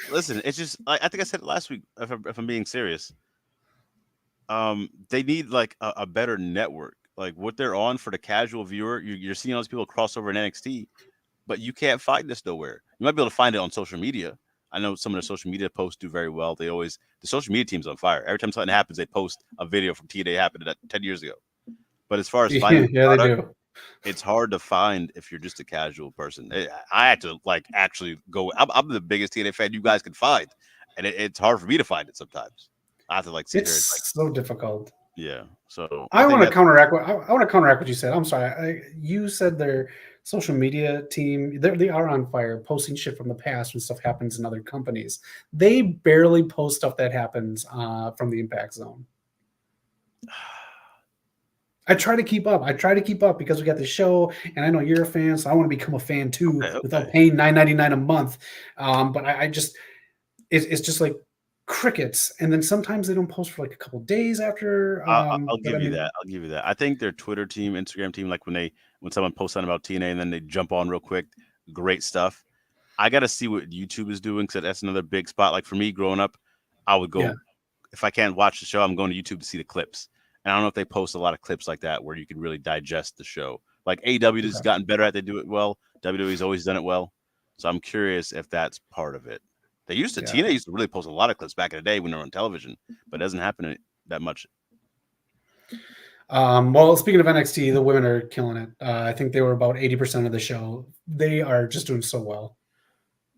listen, it's just I think I said it last week. If I'm being serious, they need like a better network. Like what they're on for the casual viewer, you're seeing all these people cross over in NXT, but you can't find this nowhere. You might be able to find it on social media. I know some of the social media posts do very well. The social media team's on fire. Every time something happens, they post a video from TNA happened 10 years ago. But as far as finding they do. It's hard to find if you're just a casual person. I had to like actually go. I'm the biggest TNA fan you guys can find, and it's hard for me to find it sometimes. I have to like sit here. It's so difficult. Yeah. So I want to counteract. I want to counteract what you said. I'm sorry. You said their social media team, they are on fire, posting shit from the past when stuff happens in other companies. They barely post stuff that happens from the Impact Zone. I try to keep up. Because we got the show, and I know you're a fan, so I want to become a fan too without paying $9.99 a month. But I just, it's just like crickets, and then sometimes they don't post for like a couple days after. I'll give you that. I think their Twitter team, Instagram team, like when someone posts something about TNA and then they jump on real quick, great stuff. I got to see what YouTube is doing because that's another big spot. Like for me growing up, I would go if I can't watch the show, I'm going to YouTube to see the clips. And I don't know if they post a lot of clips like that where you can really digest the show. Like AEW has gotten better at it. They do it well. WWE's always done it well. So I'm curious if that's part of it. TNA used to really post a lot of clips back in the day when they were on television, but it doesn't happen that much. Well, speaking of NXT, the women are killing it. I think they were about 80% of the show. They are just doing so well.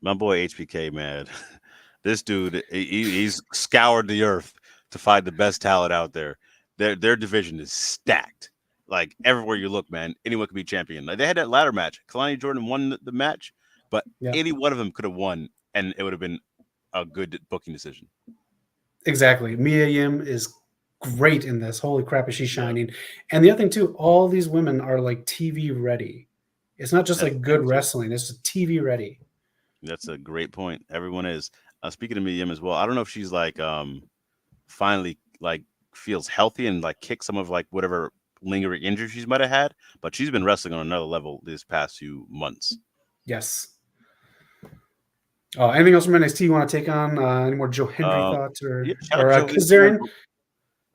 My boy HBK, man. This dude, he's scoured the earth to find the best talent out there. Their division is stacked. Like everywhere you look, man, anyone could be champion. Like they had that ladder match. Kalani Jordan won the match, but any one of them could have won, and it would have been a good booking decision. Exactly. Mia Yim is great in this. Holy crap, is she shining? And the other thing too, all these women are like TV ready. It's not just like good wrestling; it's just TV ready. That's a great point. Everyone is. Speaking of Mia Yim as well, I don't know if she's like finally like feels healthy and like kick some of like whatever lingering injuries she might have had, but she's been wrestling on another level these past few months. Yes. Anything else from NXT you want to take on? Any more Joe Hendry thoughts or Kazarian?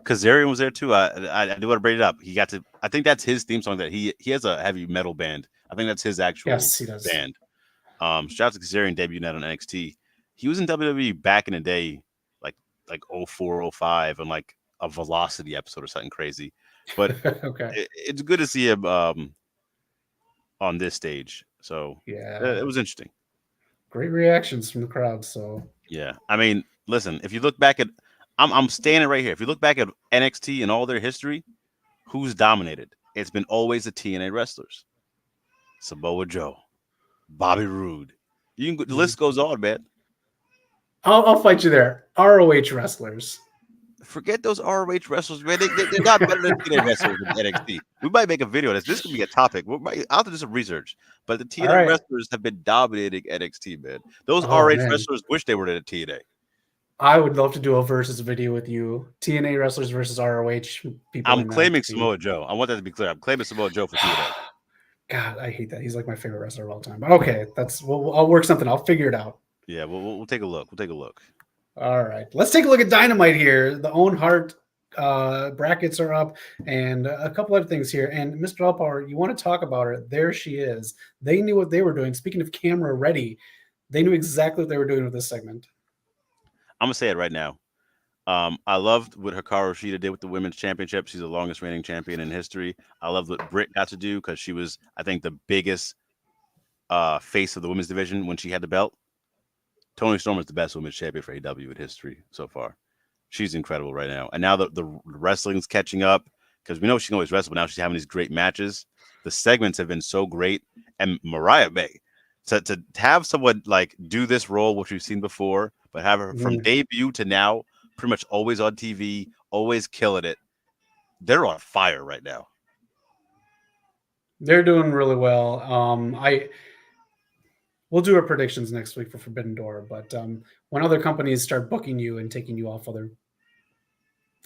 Kazarian was there too. I do want to bring it up. He got to. I think that's his theme song. That he has a heavy metal band. I think that's his actual band. Shout out to Kazarian, debuted out on NXT. He was in WWE back in the day, like 04, 05, on like a Velocity episode or something crazy. But it's good to see him on this stage. So it was interesting. Great reactions from the crowd. So yeah, I mean, listen, if you look back at, I'm standing right here. If you look back at NXT and all their history, who's dominated? It's been always the TNA wrestlers. Samoa Joe, Bobby Roode. The list goes on, man. I'll fight you there. ROH wrestlers. Forget those ROH wrestlers, man. They're not better than TNA wrestlers in NXT. We might make a video of this. This could be a topic. I'll have to do some research. But the TNA wrestlers have been dominating NXT, man. Those ROH wrestlers wish they were in a TNA. I would love to do a versus video with you. TNA wrestlers versus ROH people. I'm claiming Samoa Joe. I want that to be clear. I'm claiming Samoa Joe for TNA. God, I hate that. He's like my favorite wrestler of all time. But okay, I'll work something. I'll figure it out. Yeah, we'll take a look. We'll take a look. All right, let's take a look at Dynamite here. The Owen Hart brackets are up, and a couple other things here. And Mr. Allpower, you want to talk about her? There she is. They knew what they were doing. Speaking of camera ready, they knew exactly what they were doing with this segment. I'm gonna say it right now. I loved what Hikaru Shida did with the women's championship. She's the longest reigning champion in history. I loved what Britt got to do because she was, I think, the biggest face of the women's division when she had the belt. Toni Storm is the best women's champion for AEW in history so far. She's incredible right now. And now the wrestling's catching up because we know she can always wrestle, but now she's having these great matches. The segments have been so great. And Mariah May, to have someone like do this role, which we've seen before, but have her from debut to now, pretty much always on TV, always killing it. They're on fire right now. They're doing really well. We'll do our predictions next week for Forbidden Door, but when other companies start booking you and taking you off other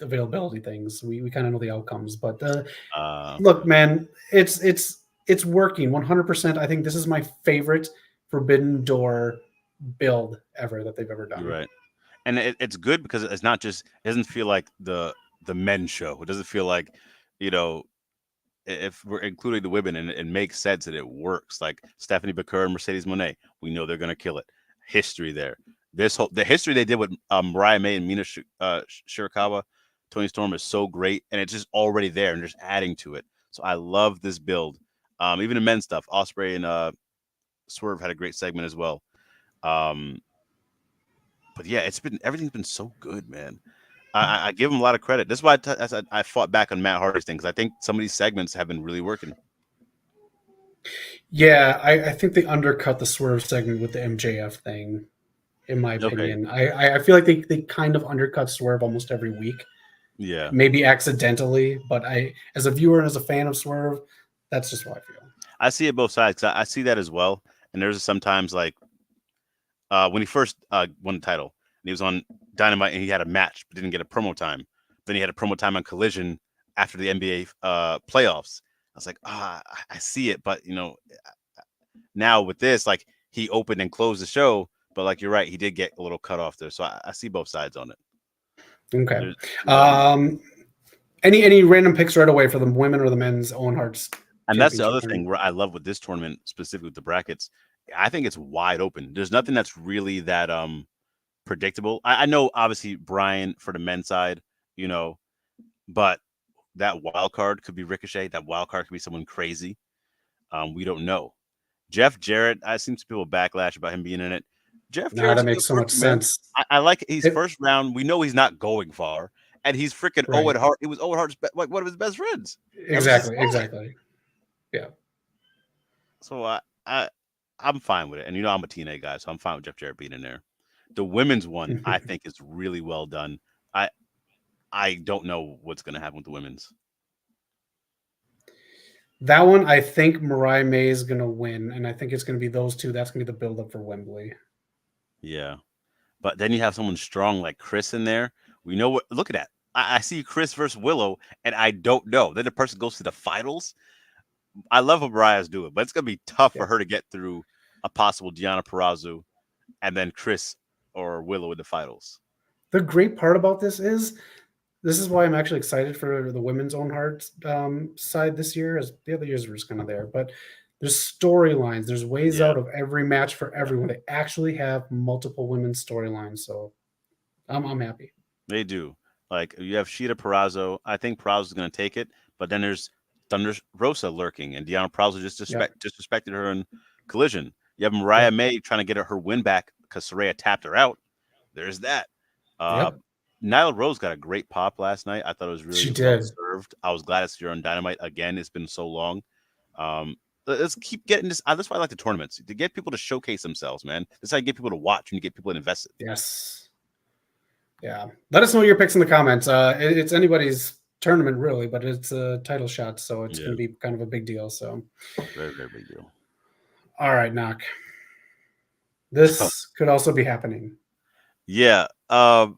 availability things, we kind of know the outcomes. But look, man, it's working 100%. I think this is my favorite Forbidden Door build ever that they've ever done. You're right. And it's good because it's not just, it doesn't feel like the men's show. It doesn't feel like, if we're including the women and it makes sense and it works, like Stephanie Baker and Mercedes Moné, we know they're going to kill it. History there. The history they did with Mariah May and Mina Shirakawa, Toni Storm is so great, and it's just already there and just adding to it. So I love this build. Even the men's stuff, Ospreay and Swerve had a great segment as well. But yeah, everything's been so good, man. I give him a lot of credit. That's why I fought back on Matt Hardy's thing, because I think some of these segments have been really working. Yeah, I think they undercut the Swerve segment with the MJF thing, in my opinion. I feel like they kind of undercut Swerve almost every week. Yeah. Maybe accidentally, but as a viewer and as a fan of Swerve, that's just what I feel. I see it both sides. I see that as well. And there's sometimes like when he first won the title, and he was on Dynamite and he had a match but didn't get a promo time. Then he had a promo time on Collision after the NBA playoffs. I was like, I see it, but now with this, like he opened and closed the show, but like you're right, he did get a little cut off there. So I see both sides on it. Okay. Any random picks right away for the women or the men's Owen Hart's? And that's the other thing where I love with this tournament, specifically with the brackets. I think it's wide open. There's nothing that's really that predictable. I know obviously Brian for the men's side, but that wild card could be Ricochet. That wild card could be someone crazy. We don't know. Jeff Jarrett, I've seen some people backlash about him being in it. Jeff Nah, Jarrett's that makes so much working, man. sense. I like he's first round. We know he's not going far, and he's freaking Right. Owen Hart. It was Owen Hart's like one of his best friends. Exactly. Yeah. So I'm fine with it, and you know I'm a TNA guy, so I'm fine with Jeff Jarrett being in there. The women's one I think is really well done. I don't know what's going to happen with the women's. That one, I think Mariah May is going to win, and I think it's going to be those two. That's going to be the build-up for Wembley. Yeah. But then you have someone strong like Chris in there. We know what. Look at that. I see Chris versus Willow, and I don't know. Then the person goes to the finals. I love what Mariah's doing, but it's going to be tough for her to get through a possible Deonna Purrazzo and then Chris or Willow in the finals. The great part about this is why I'm actually excited for the women's own heart side this year, as the other years were just kind of there. But there's storylines. There's ways out of every match for everyone. They actually have multiple women's storylines. So I'm happy. They do. Like you have Shida Purrazzo. I think Purrazzo's going to take it, but then there's Thunder Rosa lurking, and Deonna Purrazzo just disrespected her in Collision. You have Mariah May trying to get her win back because Saraya tapped her out. There's that. Nyla Rose got a great pop last night. I thought it was really well served. I was glad to see her on Dynamite again. It's been so long. Let's keep getting this. That's why I like the tournaments, to get people to showcase themselves, man. That's how you get people to watch and you get people invested. Yes. Yeah. Let us know your picks in the comments. It's anybody's tournament, really, but it's a title shot, so it's going to be kind of a big deal. So very, very big deal. All right, Knock. This could also be happening. Yeah. I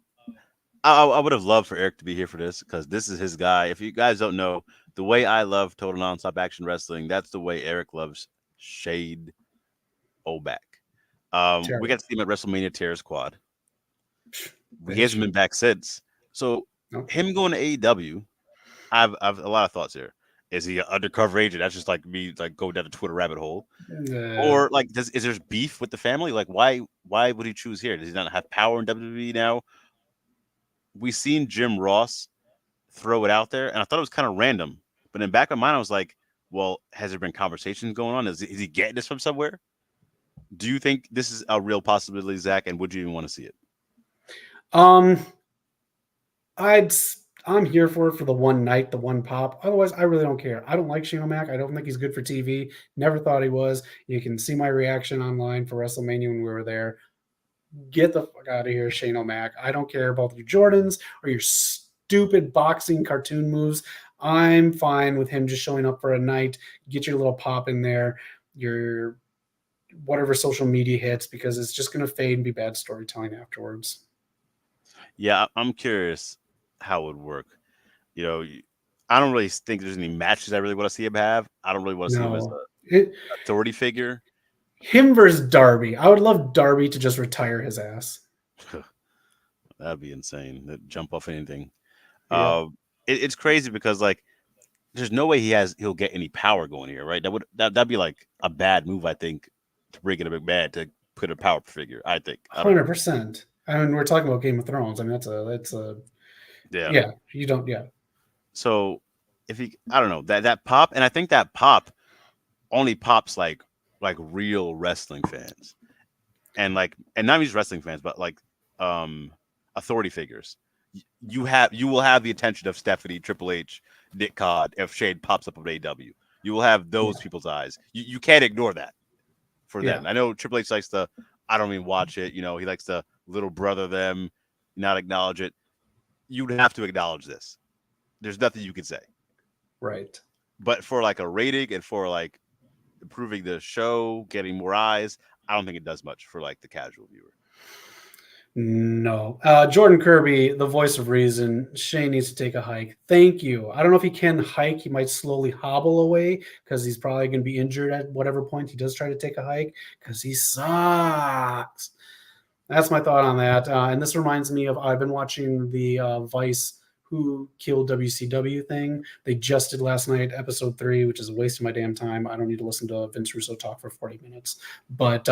would have loved for Eric to be here for this because this is his guy. If you guys don't know, the way I love Total Nonstop Action Wrestling, that's the way Eric loves Shade O'Back. We got to see him at WrestleMania Terror Squad. He hasn't been back since. So him going to AEW, I have a lot of thoughts here. Is he an undercover agent? That's just like me, like go down the Twitter rabbit hole. Or like, is there beef with the family? Like, why would he choose here? Does he not have power in WWE now? We seen Jim Ross throw it out there, and I thought it was kind of random. But in the back of my mind, I was like, well, has there been conversations going on? Is he getting this from somewhere? Do you think this is a real possibility, Zach? And would you even want to see it? I'm here for it for the one night, the one pop. Otherwise, I really don't care. I don't like Shane O'Mac. I don't think he's good for TV. Never thought he was. You can see my reaction online for WrestleMania when we were there. Get the fuck out of here, Shane O'Mac. I don't care about your Jordans or your stupid boxing cartoon moves. I'm fine with him just showing up for a night, get your little pop in there, your whatever social media hits, because it's just going to fade and be bad storytelling afterwards. Yeah, I'm curious how it would work. You know, I don't really think there's any matches I really want to see him have. I don't really want to see him as an authority figure. Him versus Darby. I would love Darby to just retire his ass. That'd be insane. That'd jump off anything. Yeah. It's crazy because like there's no way he'll get any power going here, right? That'd be like a bad move, I think, to bring in a McMahon to put a power figure. I think 100%. I mean, we're talking about Game of Thrones. I mean, that's a you don't So if I don't know that pop, and I think that pop only pops like real wrestling fans, and not just wrestling fans, but like authority figures. You will have the attention of Stephanie, Triple H, Nick Khan if Shane pops up on AEW. You will have those people's eyes. You can't ignore that for them. I know Triple H likes to, I don't even watch it. You know, he likes to little brother them, not acknowledge it. You'd have to acknowledge this. There's nothing you can say. Right. But for like a rating and for like improving the show, getting more eyes, I don't think it does much for like the casual viewer. No. Jordan Kirby, the voice of reason. Shane needs to take a hike. Thank you. I don't know if he can hike. He might slowly hobble away because he's probably going to be injured at whatever point he does try to take a hike because he sucks. That's my thought on that. And this reminds me of, I've been watching the Vice Who Killed WCW thing. They just did last night, episode 3, which is a waste of my damn time. I don't need to listen to Vince Russo talk for 40 minutes. But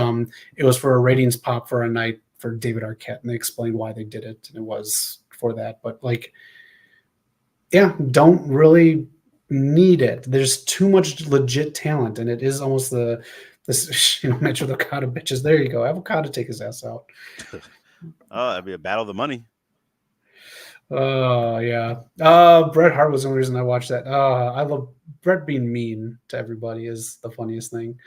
it was for a ratings pop for a night for David Arquette, and they explained why they did it, and it was for that. But don't really need it. There's too much legit talent, and it is almost the this match with Okada bitches. There you go. Have Okada take his ass out. Oh, that'd be a battle of the money. Oh yeah. Bret Hart was the only reason I watched that. I love Bret being mean to everybody is the funniest thing.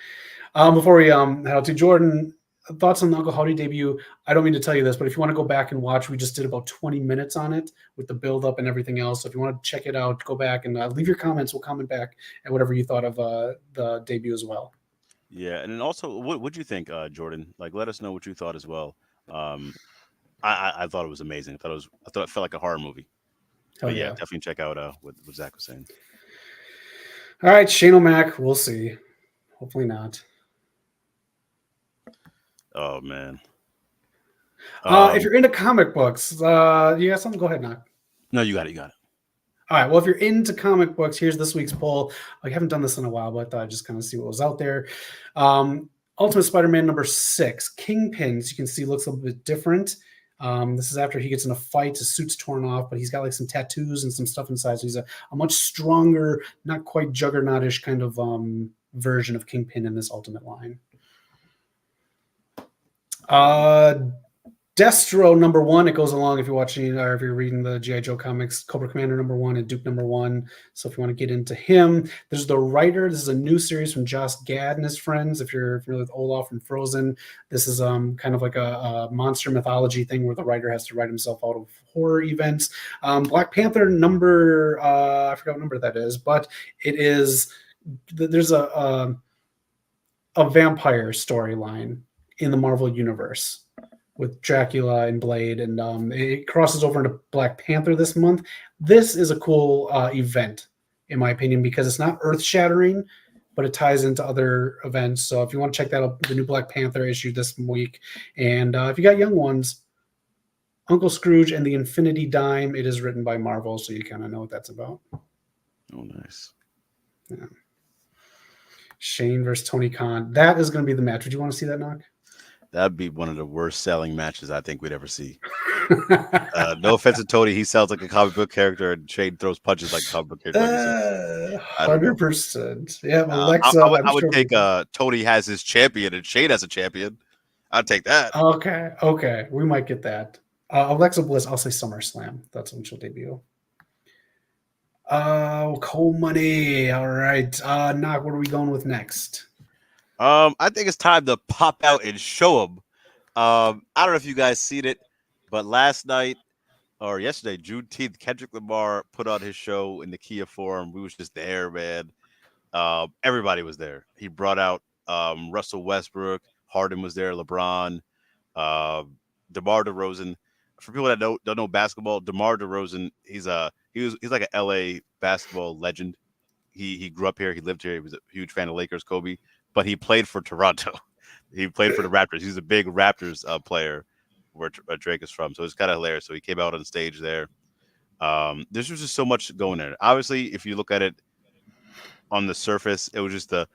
Before we head out to Jordan, thoughts on the Uncle Howdy debut. I don't mean to tell you this, but if you want to go back and watch, we just did about 20 minutes on it with the build up and everything else. So if you want to check it out, go back and leave your comments. We'll comment back at whatever you thought of the debut as well. Yeah, and then also, what do you think, Jordan? Like, let us know what you thought as well. I thought it was amazing. I thought it felt like a horror movie. Hell But yeah, yeah. definitely check out what Zach was saying. All right, Shane O'Mac. We'll see. Hopefully not. Oh man. If you're into comic books, you got something? Go ahead, Knock. No, you got it. You got it. All right. Well, if you're into comic books, here's this week's poll. I haven't done this in a while, but I thought I'd just kind of see what was out there. Ultimate Spider-Man #6, Kingpin. As you can see, looks a little bit different. This is after he gets in a fight. His suit's torn off, but he's got like some tattoos and some stuff inside. So he's a much stronger, not quite juggernaut-ish kind of version of Kingpin in this Ultimate line. Destro #1. It goes along if you're watching or if you're reading the G.I. Joe comics, Cobra Commander #1 and Duke #1. So if you want to get into him, there's the writer. This is a new series from Joss Gad and his friends. If you're familiar with Olaf from Frozen, this is kind of like a monster mythology thing where the writer has to write himself out of horror events. Black Panther I forgot what number that is, but it is there's a vampire storyline in the Marvel universe with Dracula and Blade, and it crosses over into Black Panther this month. This is a cool event, in my opinion, because it's not earth-shattering, but it ties into other events. So if you want to check that out, the new Black Panther issue this week. And if you got young ones, Uncle Scrooge and the Infinity Dime, it is written by Marvel, so you kind of know what that's about. Oh, nice. Yeah. Shane versus Tony Khan. That is going to be the match. Would you want to see that, Knock? That'd be one of the worst selling matches I think we'd ever see. No offense to Tony, he sounds like a comic book character, and Shane throws punches like a comic book character. 100%. Yeah, Alexa. I would take Tony has his champion and Shane has a champion. I'd take that. Okay. We might get that. Alexa Bliss, I'll say SummerSlam. That's when she'll debut. Cole Money. All right. Knock, what are we going with next? I think it's time to pop out and show them. I don't know if you guys seen it, but last night or yesterday, Juneteenth, Kendrick Lamar put on his show in the Kia Forum. We was just there, man. Everybody was there. He brought out Russell Westbrook, Harden was there, LeBron, DeMar DeRozan. For people that don't know basketball, DeMar DeRozan, he's like an LA basketball legend. He grew up here, he lived here, he was a huge fan of Lakers, Kobe. But he played for Toronto. He played for the Raptors. He's a big Raptors player where Drake is from. So it's kind of hilarious. So he came out on stage there. There's just so much going there. Obviously, if you look at it on the surface, it was just the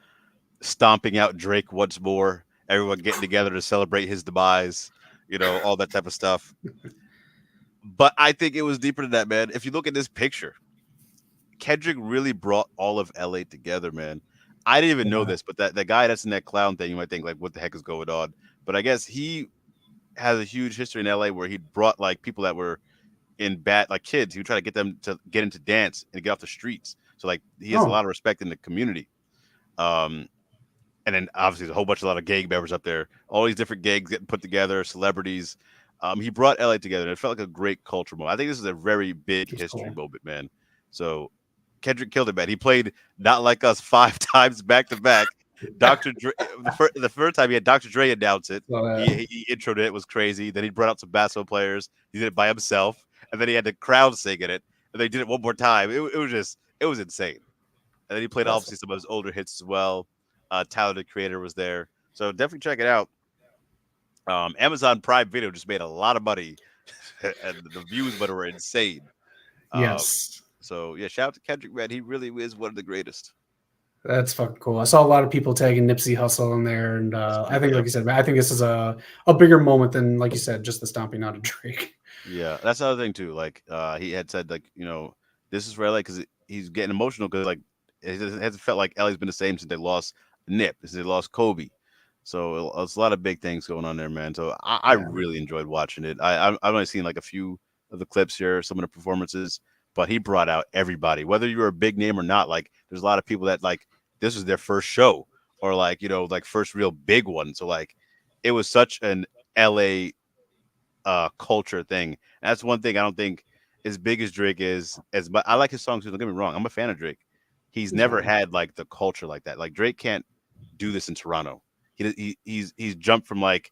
stomping out Drake once more. Everyone getting together to celebrate his demise, all that type of stuff. But I think it was deeper than that, man. If you look at this picture, Kendrick really brought all of LA together, man. I didn't even know this, but that guy that's in that clown thing, you might think like, what the heck is going on? But I guess he has a huge history in LA where he brought like people that were in bad, like kids. He would try to get them to get into dance and get off the streets. So like he has a lot of respect in the community. And then obviously there's a lot of gang members up there. All these different gangs getting put together, celebrities. He brought LA together, and it felt like a great cultural moment. I think this is a very big history moment, man. So Kendrick killed it, man. He played Not Like Us 5 times back to back. Dr. Dre, the first time he had Dr. Dre announce it, he introed it. It was crazy. Then he brought out some basketball players. He did it by himself, and then he had the crowd singing it. And they did it one more time. It was insane. And then he played obviously some of his older hits as well. Talented Creator was there, so definitely check it out. Amazon Prime Video just made a lot of money, and the views were insane. Yes. So yeah, shout out to Kendrick, man. He really is one of the greatest. That's fucking cool. I saw a lot of people tagging Nipsey Hussle in there, and I think, like you said, I think this is a bigger moment than, like you said, just the stomping out of Drake. Yeah, that's another thing too. Like he had said, like this is for LA because he's getting emotional because like it hasn't felt like LA's been the same since they lost Nip, since they lost Kobe. So it's a lot of big things going on there, man. So I really enjoyed watching it. I've only seen like a few of the clips here, some of the performances, but he brought out everybody, whether you were a big name or not. Like there's a lot of people that like this was their first show or like, you know, like first real big one. So like it was such an LA culture thing. And that's one thing I don't think as big as Drake is as but I like his songs too. Don't get me wrong. I'm a fan of Drake. He's never had like the culture like that. Like Drake can't do this in Toronto. He's jumped from like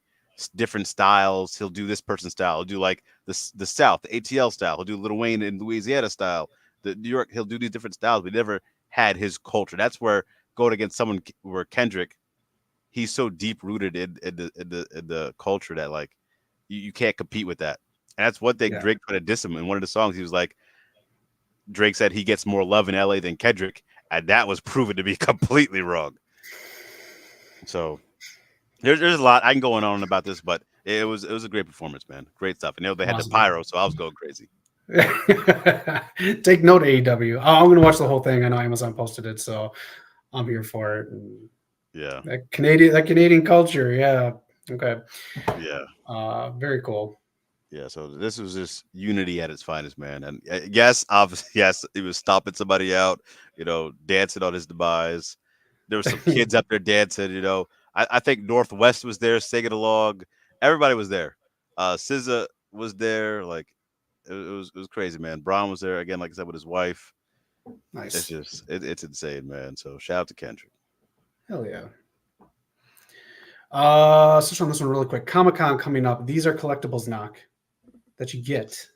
different styles. He'll do this person's style. He'll do like the South, the ATL style. He'll do Lil Wayne in Louisiana style. The New York. He'll do these different styles. But he never had his culture. That's where going against someone where Kendrick, he's so deep rooted in the culture that like you can't compete with that. And that's one thing Drake tried to diss him in one of the songs. He was like, Drake said he gets more love in LA than Kendrick, and that was proven to be completely wrong. So there's a lot I can go on about this, but it was a great performance, man. Great stuff. And they had the pyro, so I was going crazy. Take note, AEW. I'm gonna watch the whole thing. I know Amazon posted it, so I'm here for it. And yeah, that Canadian culture. Yeah. Okay. Yeah. Very cool. Yeah. So this was just unity at its finest, man. And yes, obviously, yes, he was stomping somebody out, you know, dancing on his demise. There were some kids up there dancing, you know. I think Northwest was there singing along. Everybody was there. SZA was there. Like it was crazy, man. Braun was there again, like I said, with his wife. Nice. It's just it's insane, man. So shout out to Kendrick. Hell yeah. Switch on this one really quick. Comic-Con coming up. These are collectibles, knock that you get.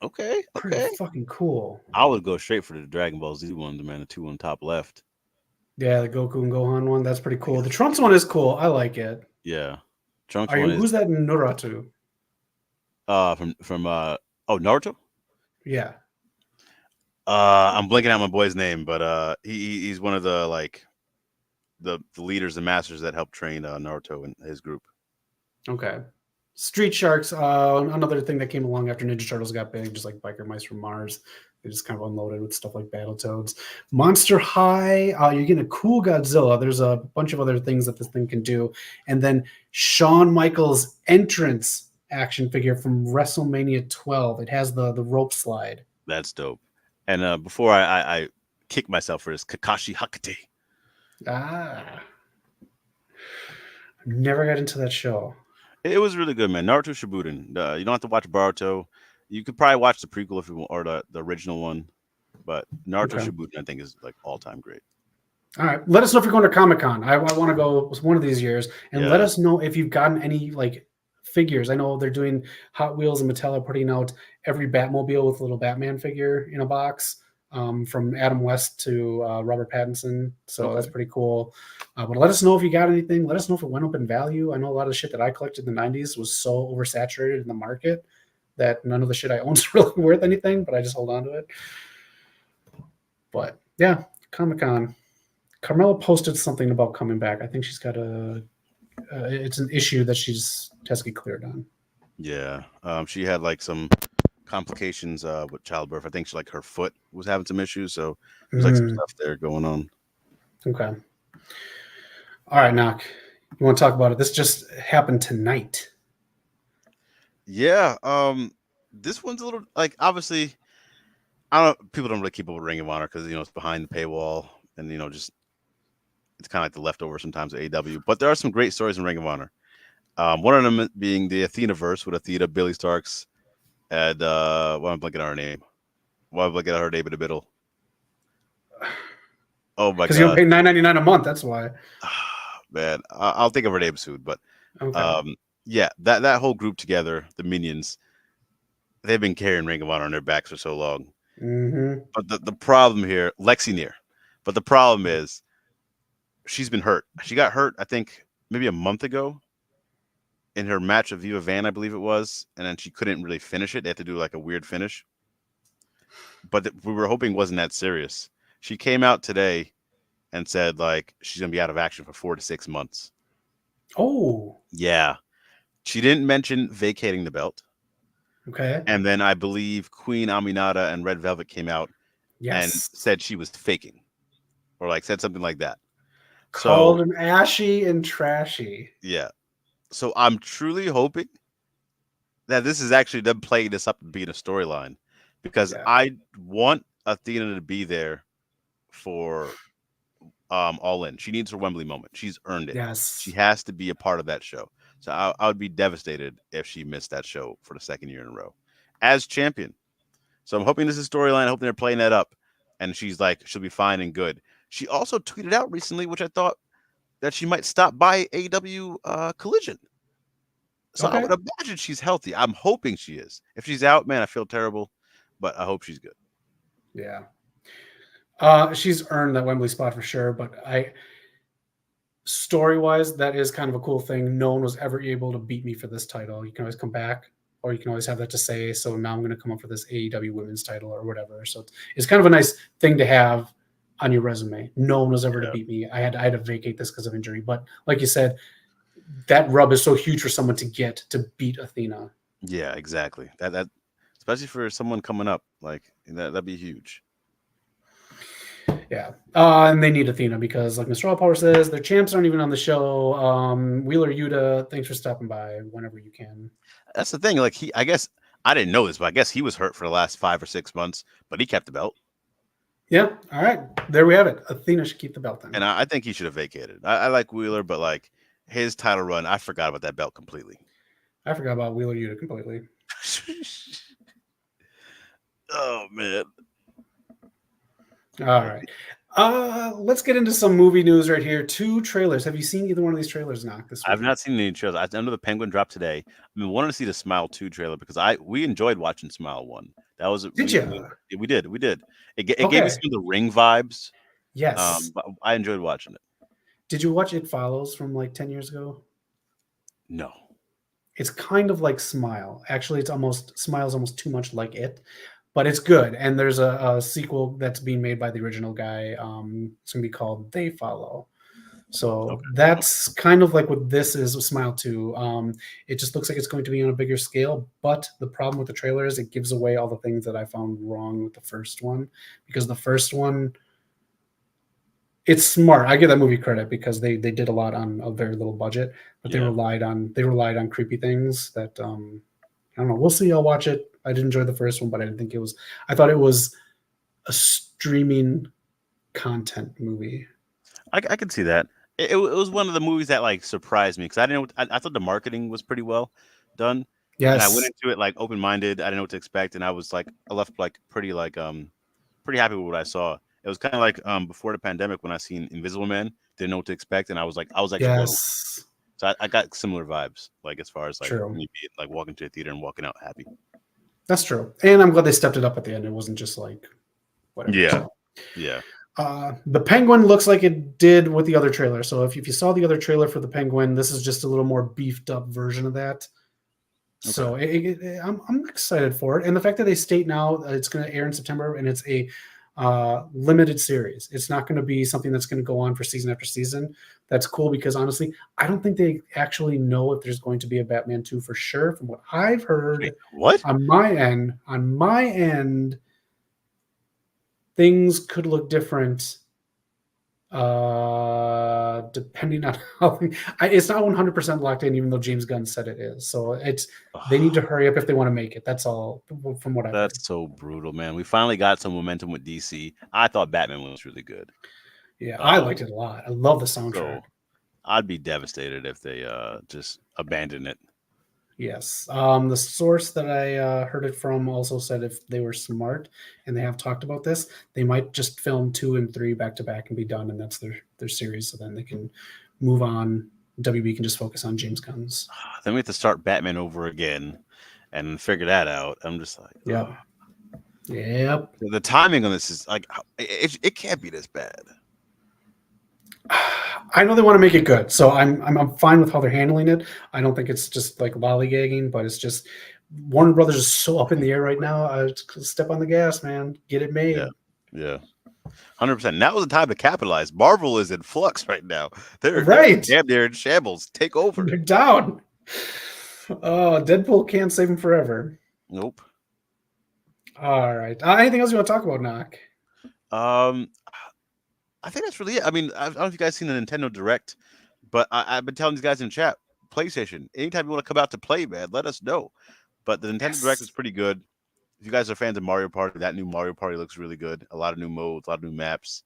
Okay. Pretty fucking cool. I would go straight for the Dragon Ball Z ones, man. The two on top left. Yeah, the Goku and Gohan one. That's pretty cool. The Trunks one is cool. I like it. Yeah. Trunks one who's that Naruto? From Naruto? Yeah. I'm blanking out my boy's name, but he's one of the like the leaders and masters that helped train Naruto and his group. Okay. Street Sharks, another thing that came along after Ninja Turtles got big, just like Biker Mice from Mars. They just kind of unloaded with stuff like Battletoads. Monster High, you're getting a cool Godzilla. There's a bunch of other things that this thing can do. And then Shawn Michaels' entrance action figure from WrestleMania 12. It has the rope slide. That's dope. And before I kick myself for this, Kakashi Hakate. Never got into that show. It was really good, man. Naruto Shippuden. You don't have to watch Boruto. You could probably watch the prequel if you want, or the original one. But Naruto Shippuden, I think, is like all time great. All right, let us know if you're going to Comic-Con. I want to go one of these years, and let us know if you've gotten any like figures. I know they're doing Hot Wheels and Mattel are putting out every Batmobile with a little Batman figure in a box. From Adam West to Robert Pattinson. So that's pretty cool. But let us know if you got anything. Let us know if it went up in value. I know a lot of the shit that I collected in the 90s was so oversaturated in the market that none of the shit I own is really worth anything, but I just hold on to it. But yeah, Comic-Con. Carmella posted something about coming back. I think she's got it's an issue that has to get cleared on. Yeah. She had like some complications with childbirth. I think she, like her foot was having some issues, so there's like some stuff there going on. Okay. All right, Knock. You want to talk about it? This just happened tonight. Yeah. This one's a little like obviously people don't really keep up with Ring of Honor because it's behind the paywall and just it's kind of like the leftover sometimes at AEW. But there are some great stories in Ring of Honor. One of them being the Athenaverse with Athena, Billy Starks, and I'm blanking on her name. Why am I blanking on her name in the middle? Oh my god! Because you don't pay $9.99 a month. That's why. Man, I'll think of her name soon. But yeah, that whole group together, the Minions, they've been carrying Ring of Honor on their backs for so long. Mm-hmm. But the problem here, Lexi Near. But the problem is, she's been hurt. She got hurt, I think, maybe a month ago. In her match of Viva Van, I believe it was, and then she couldn't really finish it. They had to do like a weird finish. But we were hoping it wasn't that serious. She came out today and said like she's gonna be out of action for 4 to 6 months. Oh, yeah. She didn't mention vacating the belt. Okay. And then I believe Queen Aminata and Red Velvet came out and said she was faking, or like said something like that. Called him ashy and trashy. Yeah. So I'm truly hoping that this is actually them playing this up and being a storyline, because I want Athena to be there for All In. She needs her Wembley moment. She's earned it. Yes. She has to be a part of that show. So I would be devastated if she missed that show for the second year in a row as champion. So I'm hoping this is a storyline. I hope they're playing that up, and she's like, she'll be fine and good. She also tweeted out recently, which I thought that she might stop by AEW Collision. So I would imagine she's healthy. I'm hoping she is. If she's out, man, I feel terrible, but I hope she's good. Yeah. She's earned that Wembley spot for sure, but story-wise, that is kind of a cool thing. No one was ever able to beat me for this title. You can always come back, or you can always have that to say. So now I'm going to come up for this AEW women's title or whatever. So it's kind of a nice thing to have on your resume. No one was ever to beat me. I had to vacate this because of injury. But like you said, that rub is so huge for someone to get to beat Athena. Yeah, exactly. That especially for someone coming up, like that'd be huge. Yeah. And they need Athena because, like Mr. Allpower says, their champs aren't even on the show. Wheeler Yuta, thanks for stopping by whenever you can. That's the thing. Like I guess I didn't know this, but I guess he was hurt for the last 5 or 6 months, but he kept the belt. Yeah. All right. There we have it. Athena should keep the belt then. And I think he should have vacated. I like Wheeler, but like his title run, I forgot about that belt completely. I forgot about Wheeler Yuta completely. Oh, man. All right. Let's get into some movie news right here. 2 trailers. Have you seen either one of these trailers, Knock, this week? I've not seen any trailers. I know the Penguin dropped today. I've been wanting to see the Smile 2 trailer because we enjoyed watching Smile 1. That was Did you? We did. It gave me some of the Ring vibes. Yes. But I enjoyed watching it. Did you watch It Follows from like 10 years ago? No. It's kind of like Smile. Actually, Smile's almost too much like it, but it's good. And there's a sequel that's being made by the original guy. It's going to be called They Follow. So that's kind of like what this is with Smile 2. It just looks like it's going to be on a bigger scale, but the problem with the trailer is it gives away all the things that I found wrong with the first one, because the first one, it's smart. I give that movie credit because they did a lot on a very little budget, but they relied on creepy things that I don't know. We'll see. I'll watch it. I did enjoy the first one, but I didn't think it was. I thought it was a streaming content movie. I could see that. It was one of the movies that like surprised me because I didn't know. I thought the marketing was pretty well done. Yes, and I went into it like open minded. I didn't know what to expect, and I was like, I left like pretty happy with what I saw. It was kind of like before the pandemic when I seen Invisible Man. Didn't know what to expect, and I was actually yes. So I got similar vibes, like as far as like True. me being like walking to a theater and walking out happy. That's true, and I'm glad they stepped it up at the end. It wasn't just like whatever. Yeah, so. yeah. The Penguin looks like it did with the other trailer. So if you saw the other trailer for the Penguin, this is just a little more beefed up version of that. Okay. So I'm excited for it, and the fact that they state now that it's going to air in September and it's a limited series. It's not going to be something that's going to go on for season after season. That's cool because honestly, I don't think they actually know if there's going to be a Batman 2 for sure. From what I've heard, Wait, what on my end, things could look different depending on how it's not 100% locked in, even though James Gunn said it is. So they need to hurry up if they want to make it. That's all from what I've heard. That's so brutal, man. We finally got some momentum with DC. I thought Batman was really good. Yeah, I liked it a lot. I love the soundtrack. So I'd be devastated if they just abandon it. Yes. The source that I heard it from also said if they were smart, and they have talked about this, they might just film 2 and 3 back to back and be done, and that's their series. So then they can move on. WB can just focus on James Gunn's. Then we have to start Batman over again and figure that out. I'm just like, yep. Yep. The timing on this is like, it can't be this bad. I know they want to make it good, so I'm fine with how they're handling it. I don't think it's just like lollygagging, but it's just Warner Brothers is so up in the air right now. Step on the gas, man. Get it made. Yeah. 100%. Now is the time to capitalize. Marvel is in flux right now. They're damn near in shambles. Take over. They're down. Oh, Deadpool can't save them forever. Nope. All right. Anything else you want to talk about, Knock? I think that's really it. I mean, I don't know if you guys seen the Nintendo Direct, but I've been telling these guys in chat, PlayStation, anytime you want to come out to play, man, let us know. But the Nintendo Direct is pretty good. If you guys are fans of Mario Party, that new Mario Party looks really good. A lot of new modes, a lot of new maps,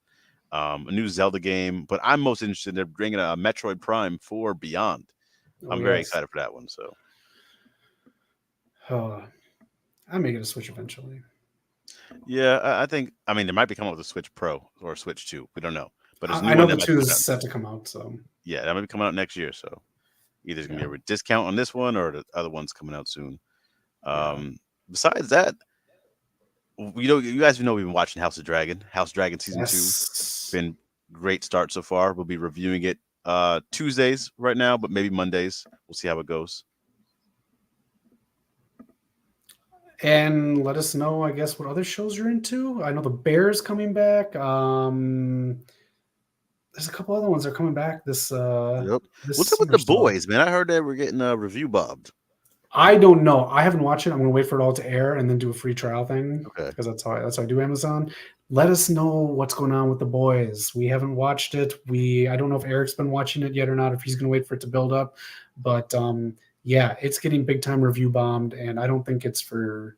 a new Zelda game. But I'm most interested in bringing a Metroid Prime 4 Beyond. I'm very excited for that one. So, I may get a Switch eventually. yeah, I think. I mean, they might be coming with a Switch Pro or a Switch 2. We don't know. But I know the 2 is set to come out. So yeah, that might be coming out next year. So either it's gonna be a discount on this one or the other one's coming out soon. Besides that, you guys know we've been watching House of Dragon. House of Dragon season 2 been great start so far. We'll be reviewing it Tuesdays right now, but maybe Mondays. We'll see how it goes. And let us know, I guess, what other shows you're into. I know the Bears coming back. There's a couple other ones that are coming back this. What's up with the boys, man? I heard they were getting review bombed. I don't know. I haven't watched it. I'm going to wait for it all to air and then do a free trial thing. Okay. Because that's how I do Amazon. Let us know what's going on with the boys. We haven't watched it. I don't know if Eric's been watching it yet or not, if he's going to wait for it to build up. But yeah, it's getting big time review bombed, and I don't think it's for.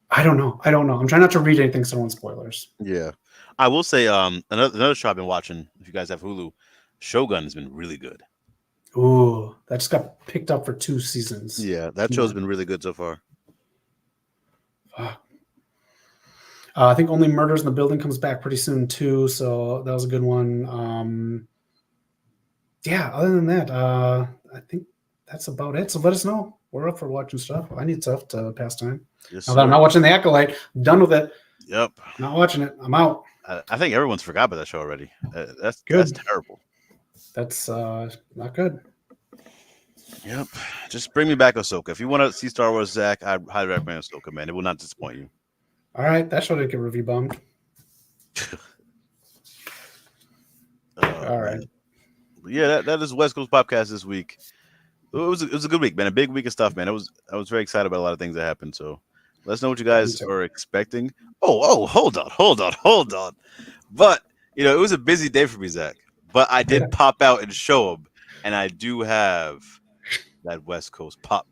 I don't know. I'm trying not to read anything, so I don't want spoilers. Yeah, I will say another show I've been watching. If you guys have Hulu, Shogun has been really good. Ooh, that just got picked up for 2 seasons. Yeah, that show's been really good so far. I think Only Murders in the Building comes back pretty soon too, so that was a good one. Yeah, other than that, I think that's about it. So let us know. We're up for watching stuff. I need stuff to pass time. Yes, now that I'm not watching The Acolyte, I'm done with it. Yep. Not watching it. I'm out. I think everyone's forgot about that show already. That's good. That's terrible. That's not good. Yep. Just bring me back Ahsoka. If you want to see Star Wars, Zach, I highly recommend Ahsoka, man. It will not disappoint you. All right. That show didn't get review bombed. All right. Yeah, that is West Coast POPCast this week. It was a good week, man. A big week of stuff, man. I was very excited about a lot of things that happened. So let us know what you guys are expecting. Oh, hold on. But it was a busy day for me, Zach. But I did pop out and show them, and I do have that West Coast pop.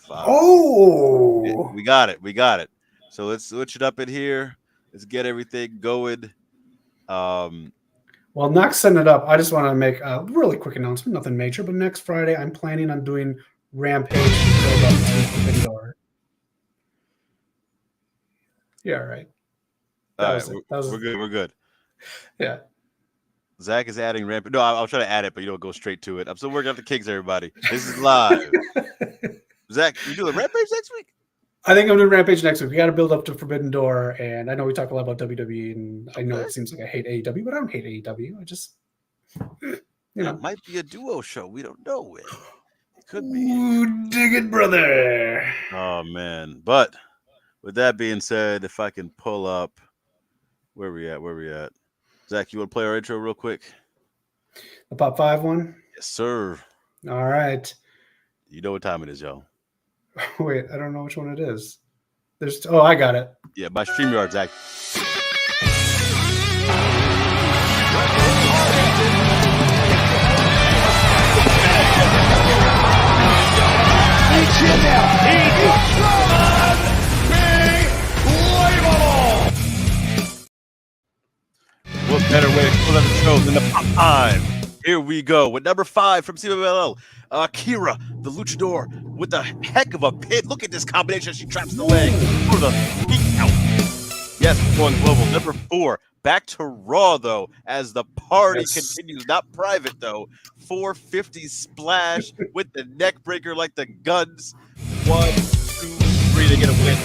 Oh, we got it. So let's switch it up in here. Let's get everything going. Well, Knox setting it up. I just want to make a really quick announcement. Nothing major, but next Friday I'm planning on doing Rampage to build up to Forbidden Door. Yeah, right. We're good. Yeah. Zach is adding Rampage. No, I'll try to add it, but you don't go straight to it. I'm still working out the kinks, everybody. This is live. Zach, you doing Rampage next week? I think I'm doing Rampage next week. We got to build up to Forbidden Door, and I know we talk a lot about WWE, and I know it seems like I hate AEW, but I don't hate AEW. I just, it might be a duo show. We don't know it. It could be. Ooh, dig it, brother. Oh man! But with that being said, if I can pull up, where we at? Zach, you want to play our intro real quick? The Pop 5 one? Yes, sir. All right. You know what time it is, y'all. Wait, I don't know which one it is. I got it. Yeah, by StreamYard, Zach. What better way to pull out the show than the Pop Time? Here we go with number 5 from CWLL, Akira, the luchador, with the heck of a pin. Look at this combination. She traps the leg for the peek out. Yes, going global. Number 4, back to Raw, though, as the party continues. Not private, though. 450 splash with the neck breaker like the Guns. 1, 2, 3 to get a win.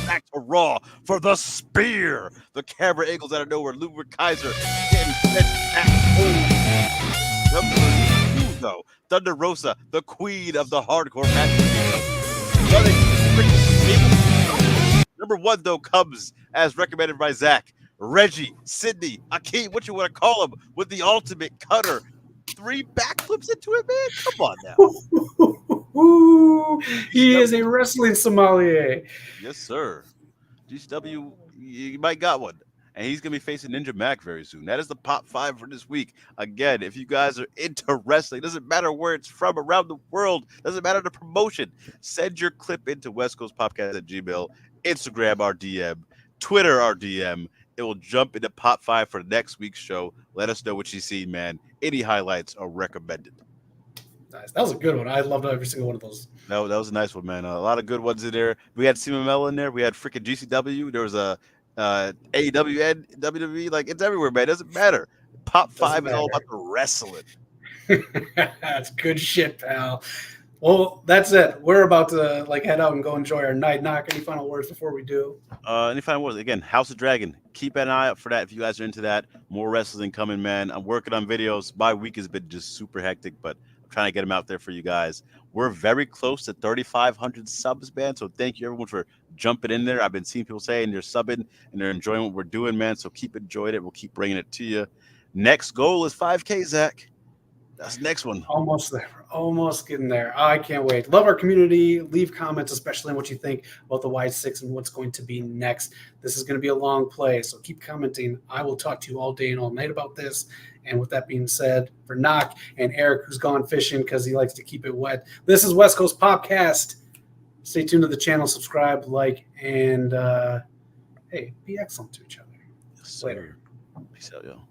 Back to Raw for the spear. The camera angles out of nowhere. Ludwig Kaiser getting sent back home. Number 2, though, Thunder Rosa, the queen of the hardcore match. Number 1, though, comes as recommended by Zach. Reggie, Sydney, Akeem, what you want to call him, with the ultimate cutter. 3 backflips into it, man. Come on now. Ooh, he is a wrestling sommelier. Yes, sir. GCW, you might got one. and he's going to be facing Ninja Mac very soon. That is the Pop 5 for this week. Again, if you guys are into wrestling, doesn't matter where it's from around the world, doesn't matter the promotion, send your clip into West Coast Popcast at Gmail, Instagram our DM, Twitter our DM. It will jump into Pop 5 for next week's show. Let us know what you see, man. Any highlights are recommended. Nice. That was a good one. I loved every single one of those. That was a nice one, man. A lot of good ones in there. We had CMML in there. We had freaking GCW. There was a AEW and WWE. Like, it's everywhere, man. It doesn't matter. Pop 5 is all about the wrestling. That's good shit, pal. Well, that's it. We're about to head out and go enjoy our night. Knock. Any final words before we do? Any final words? Again, House of Dragon. Keep an eye out for that if you guys are into that. More wrestling coming, man. I'm working on videos. My week has been just super hectic, but I'm trying to get them out there for you guys. We're very close to 3,500 subs, man. So thank you, everyone, for jumping in there. I've been seeing people saying they're subbing and they're enjoying what we're doing, man. So keep enjoying it. We'll keep bringing it to you. Next goal is 5K, Zach. That's the next one. Almost there. Almost getting there. I can't wait. Love our community. Leave comments, especially on what you think about the WYATT 6 and what's going to be next. This is going to be a long play, so keep commenting. I will talk to you all day and all night about this. And with that being said, for Knock and Eric, who's gone fishing because he likes to keep it wet, this is West Coast Popcast. Stay tuned to the channel, subscribe, like, and hey, be excellent to each other. Yes, later. Peace out, y'all.